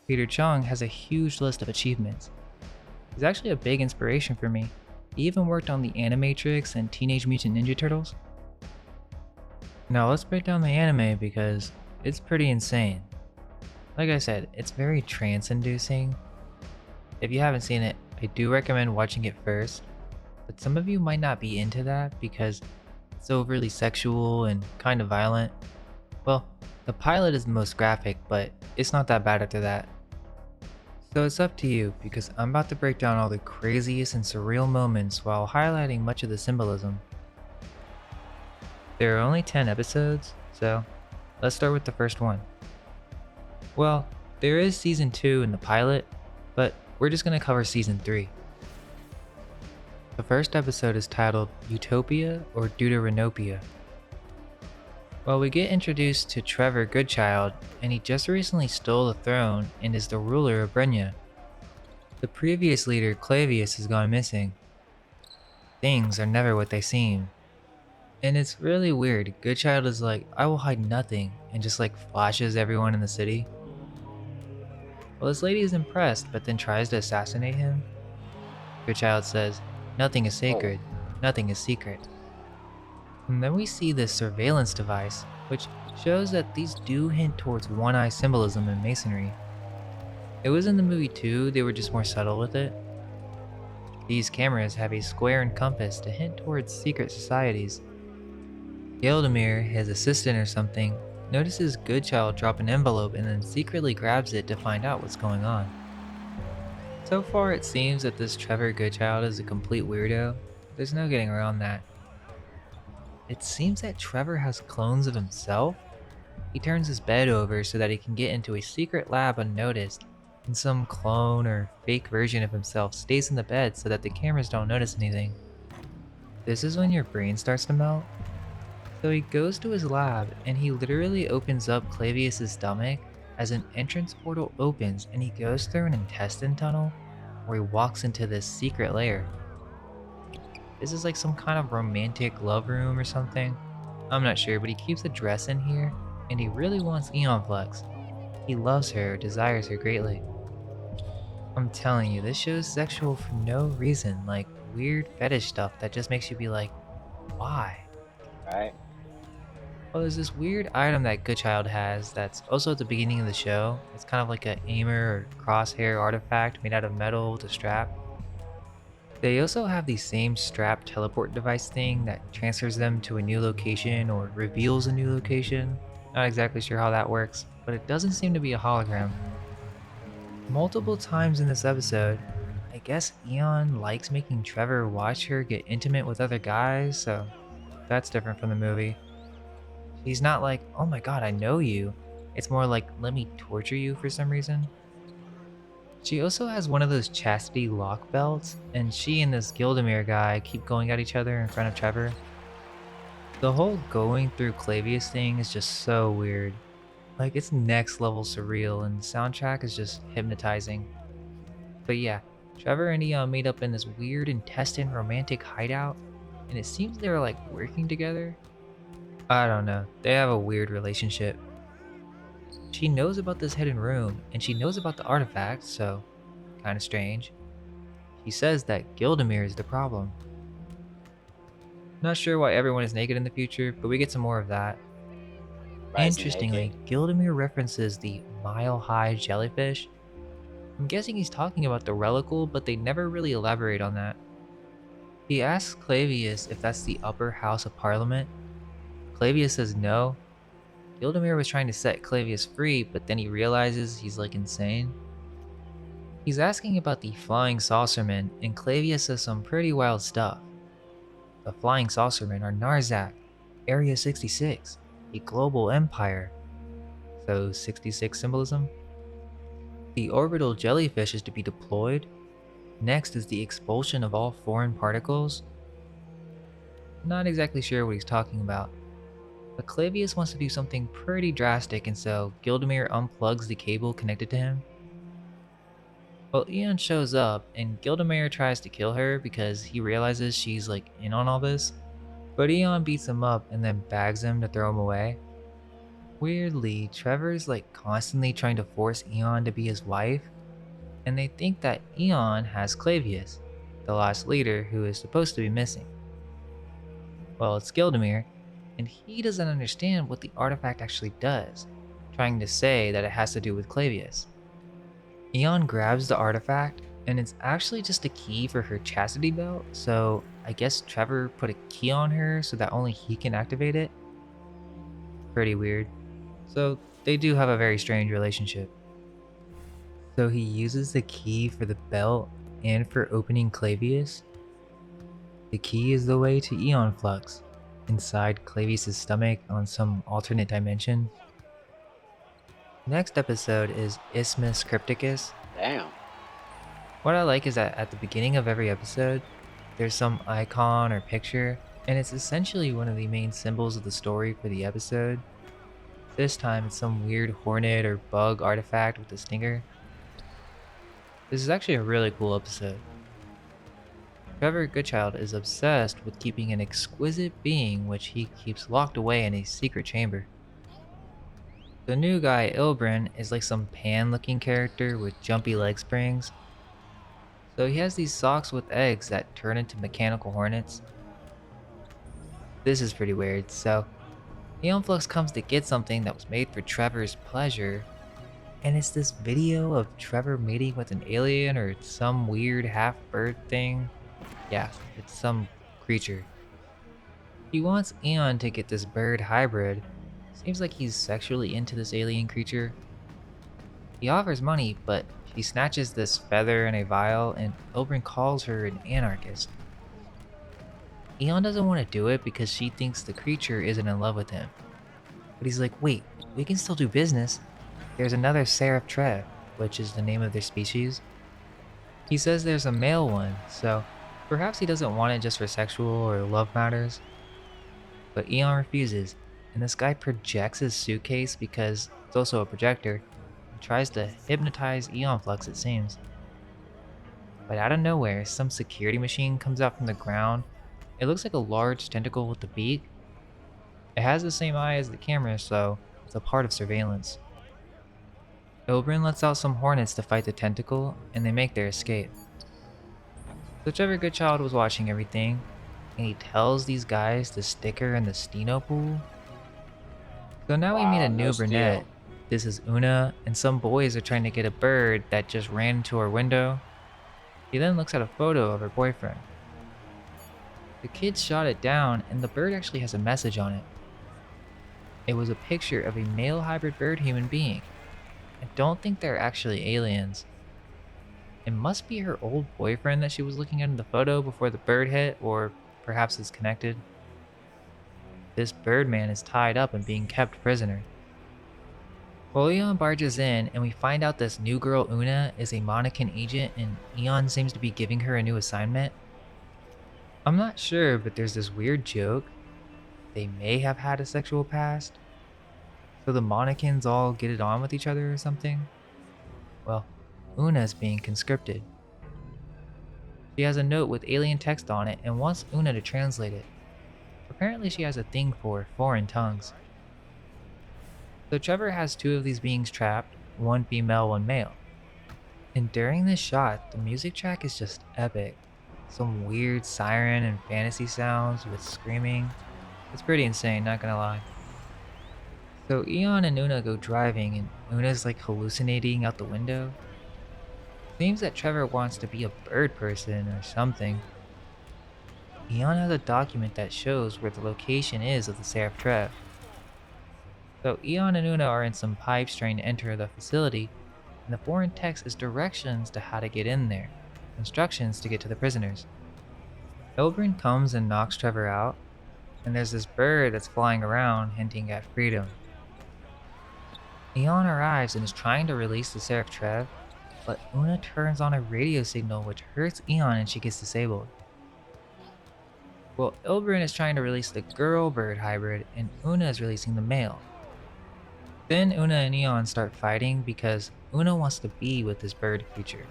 Peter Chung has a huge list of achievements. He's actually a big inspiration for me. He even worked on the Animatrix and Teenage Mutant Ninja Turtles. Now let's break down the anime because it's pretty insane. Like I said, it's very trance-inducing. If you haven't seen it, I do recommend watching it first, but some of you might not be into that because it's overly sexual and kind of violent. Well, the pilot is the most graphic, but it's not that bad after that. So it's up to you because I'm about to break down all the craziest and surreal moments while highlighting much of the symbolism. There are only 10 episodes, so let's start with the first one. Well, there is season 2 in the pilot, but we're just going to cover season 3. The first episode is titled Utopia or Deuteranopia. Well, we get introduced to Trevor Goodchild, and he just recently stole the throne and is the ruler of Brenya. The previous leader, Clavius, has gone missing. Things are never what they seem. And it's really weird. Goodchild is like, I will hide nothing, and just like flashes everyone in the city. Well, this lady is impressed, but then tries to assassinate him. Goodchild says, nothing is sacred, nothing is secret. And then we see this surveillance device, which shows that these do hint towards one-eye symbolism in masonry. It was in the movie too, they were just more subtle with it. These cameras have a square and compass to hint towards secret societies. Yildamir, his assistant or something, notices Goodchild drop an envelope and then secretly grabs it to find out what's going on. So far it seems that this Trevor Goodchild is a complete weirdo. There's no getting around that. It seems that Trevor has clones of himself. He turns his bed over so that he can get into a secret lab unnoticed, and some clone or fake version of himself stays in the bed so that the cameras don't notice anything. This is when your brain starts to melt. So he goes to his lab and he literally opens up Clavius' stomach as an entrance portal opens and he goes through an intestine tunnel where he walks into this secret lair. This is like some kind of romantic love room or something. I'm not sure, but he keeps a dress in here and he really wants Aeon Flux. He loves her, desires her greatly. I'm telling you, this show's sexual for no reason, like weird fetish stuff that just makes you be like, why? Right? Well, there's this weird item that Goodchild has that's also at the beginning of the show. It's kind of like an aimer or crosshair artifact made out of metal with a strap. They also have the same strap teleport device thing that transfers them to a new location or reveals a new location. Not exactly sure how that works, but it doesn't seem to be a hologram. Multiple times in this episode, I guess Aeon likes making Trevor watch her get intimate with other guys, so that's different from the movie. He's not like, oh my god, I know you. It's more like, let me torture you for some reason. She also has one of those chastity lock belts, and she and this Gildemir guy keep going at each other in front of Trevor. The whole going through Clavius thing is just so weird. Like, it's next level surreal, and the soundtrack is just hypnotizing. But yeah, Trevor and Eon meet up in this weird intestine romantic hideout, and it seems they were like working together. I don't know, they have a weird relationship. She knows about this hidden room, and she knows about the artifact, so kinda strange. She says that Gildemir is the problem. Not sure why everyone is naked in the future, but we get some more of that. Everybody's Interestingly, naked. Gildemir references the mile-high jellyfish. I'm guessing he's talking about the relical, but they never really elaborate on that. He asks Clavius if that's the upper house of parliament. Clavius says no. Gildemir was trying to set Clavius free, but then he realizes he's like insane. He's asking about the flying saucermen, and Clavius says some pretty wild stuff. The flying saucermen are Narzak, Area 66, a global empire. So 66 symbolism? The orbital jellyfish is to be deployed. Next is the expulsion of all foreign particles. Not exactly sure what he's talking about. But Clavius wants to do something pretty drastic, and so Gildemir unplugs the cable connected to him. Well, Eon shows up, and Gildemir tries to kill her because he realizes she's like in on all this. But Eon beats him up and then bags him to throw him away. Weirdly, Trevor's like constantly trying to force Eon to be his wife, and they think that Eon has Clavius, the last leader who is supposed to be missing. Well, it's Gildemir, and he doesn't understand what the artifact actually does, trying to say that it has to do with Clavius. Eon grabs the artifact, and it's actually just a key for her chastity belt, so I guess Trevor put a key on her so that only he can activate it. Pretty weird. So they do have a very strange relationship. So he uses the key for the belt and for opening Clavius. The key is the way to Eon Flux, inside Clavius' stomach on some alternate dimension. Next episode is Isthmus Crypticus. Damn. What I like is that at the beginning of every episode, there's some icon or picture, and it's essentially one of the main symbols of the story for the episode. This time it's some weird hornet or bug artifact with a stinger. This is actually a really cool episode. Trevor Goodchild is obsessed with keeping an exquisite being which he keeps locked away in a secret chamber. The new guy, Ilbrin, is like some pan-looking character with jumpy leg springs. So he has these socks with eggs that turn into mechanical hornets. This is pretty weird, so Eon Flux comes to get something that was made for Trevor's pleasure, and it's this video of Trevor mating with an alien or some weird half-bird thing. Yeah, it's some creature. He wants Eon to get this bird hybrid. Seems like he's sexually into this alien creature. He offers money, but she snatches this feather in a vial, and Ilbrin calls her an anarchist. Eon doesn't want to do it because she thinks the creature isn't in love with him. But he's like, wait, we can still do business. There's another Seraph Trev, which is the name of their species. He says there's a male one, so perhaps he doesn't want it just for sexual or love matters. But Eon refuses, and this guy projects his suitcase because it's also a projector, and tries to hypnotize Eon Flux, it seems. But out of nowhere, some security machine comes out from the ground. It looks like a large tentacle with a beak. It has the same eye as the camera, so it's a part of surveillance. Ilbrin lets out some hornets to fight the tentacle, and they make their escape. So Trevor Goodchild was watching everything, and he tells these guys to stick her in the Steno pool. So now we meet a new no brunette. steal. This is Una, and some boys are trying to get a bird that just ran into her window. He then looks at a photo of her boyfriend. The kids shot it down, and the bird actually has a message on it. It was a picture of a male hybrid bird human being. I don't think they're actually aliens. It must be her old boyfriend that she was looking at in the photo before the bird hit, or perhaps it's connected. This birdman is tied up and being kept prisoner. Well, Eon barges in, and we find out this new girl, Una, is a Monacan agent, and Eon seems to be giving her a new assignment. I'm not sure, but there's this weird joke. They may have had a sexual past, so the Monacans all get it on with each other or something. Well, Una's being conscripted. She has a note with alien text on it and wants Una to translate it. Apparently she has a thing for foreign tongues. So Trevor has two of these beings trapped, one female, one male. And during this shot, the music track is just epic. Some weird siren and fantasy sounds with screaming. It's pretty insane, not gonna lie. So Eon and Una go driving and Una's like hallucinating out the window. Seems that Trevor wants to be a bird person or something. Eon has a document that shows where the location is of the Seraph Trev. So Eon and Una are in some pipes trying to enter the facility, and the foreign text is directions to how to get in there, instructions to get to the prisoners. Elbrin comes and knocks Trevor out, and there's this bird that's flying around hinting at freedom. Eon arrives and is trying to release the Seraph Trev, but Una turns on a radio signal which hurts Eon and she gets disabled. Well, Elbrin is trying to release the girl bird hybrid and Una is releasing the male. Then Una and Eon start fighting because Una wants to be with this bird creature.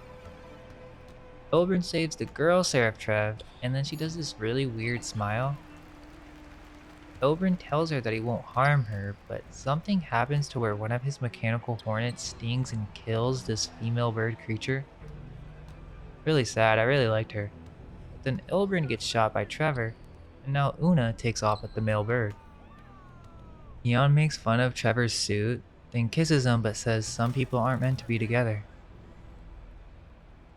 Elbrin saves the girl Seraph Trev and then she does this really weird smile. Elbrin tells her that he won't harm her, but something happens to where one of his mechanical hornets stings and kills this female bird creature. Really sad, I really liked her. But then Elbrin gets shot by Trevor, and now Una takes off with the male bird. Eon makes fun of Trevor's suit, then kisses him but says some people aren't meant to be together.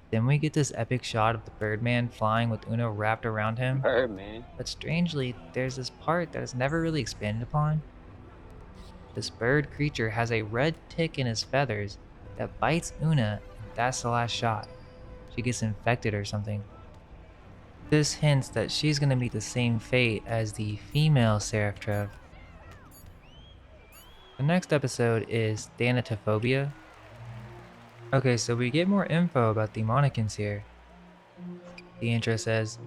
Then we get this epic shot of the Birdman flying with Una wrapped around him. Birdman. But strangely, there's this part that is never really expanded upon. This bird creature has a red tick in his feathers that bites Una, and that's the last shot. She gets infected or something. This hints that she's gonna meet the same fate as the female Seraph Trev. The next episode is Thanatophobia. Okay, so we get more info about the Monacans here. The intro says,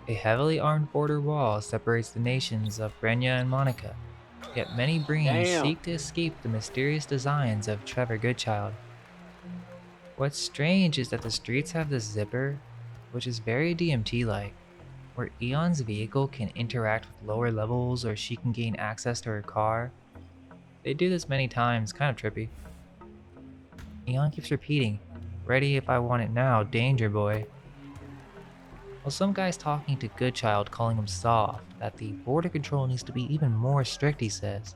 a heavily armed border wall separates the nations of Brenya and Monica, yet many beings seek to escape the mysterious designs of Trevor Goodchild. What's strange is that the streets have this zipper, which is very DMT-like, where Eon's vehicle can interact with lower levels or she can gain access to her car. They do this many times, kind of trippy. Eon keeps repeating, ready if I want it now, danger boy. Well, some guy's talking to Goodchild calling him soft, that the border control needs to be even more strict, he says.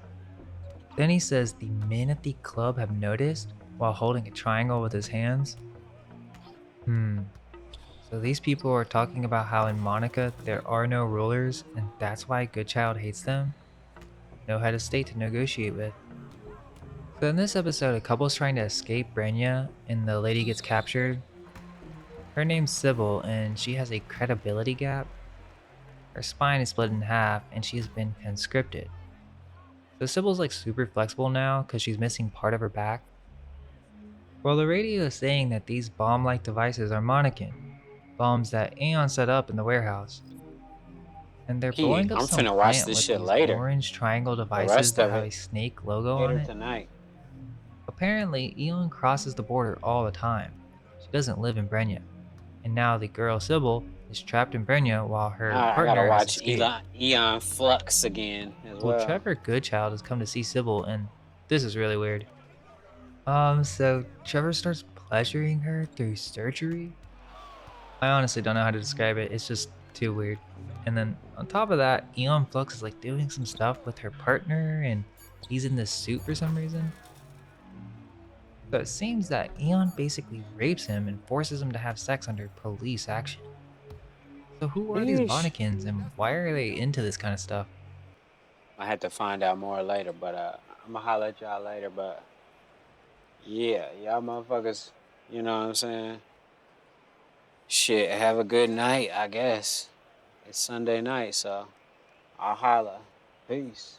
Then he says the men at the club have noticed while holding a triangle with his hands. So these people are talking about how in Monica there are no rulers and that's why Goodchild hates them? No head of state to negotiate with. So in this episode, a couple's trying to escape Brenya, and the lady gets captured. Her name's Sybil, and she has a credibility gap. Her spine is split in half, and she has been conscripted. So Sybil's like super flexible now, because she's missing part of her back. Well, the radio is saying that these bomb-like devices are Monacan, bombs that Aeon set up in the warehouse. And they're blowing up some finna watch plant this with shit these later. orange triangle devices rest that of have it a snake logo later on it. tonight. Apparently, Eon crosses the border all the time. She doesn't live in Brenya. And now the girl Sybil is trapped in Brenya while her I partner gotta has watch escaped. Eon Flux again as Well, well. Trevor Goodchild has come to see Sybil, and this is really weird. So Trevor starts pleasuring her through surgery? I honestly don't know how to describe it, it's just too weird. And then on top of that, Eon Flux is like doing some stuff with her partner, and he's in this suit for some reason. So it seems that Eon basically rapes him and forces him to have sex under police action. So who are these Yeesh. Monacans and why are they into this kind of stuff? I had to find out more later, but I'm gonna holler at y'all later. But yeah, y'all motherfuckers, you know what I'm saying? Shit, have a good night, I guess. It's Sunday night, so I'll holler. Peace.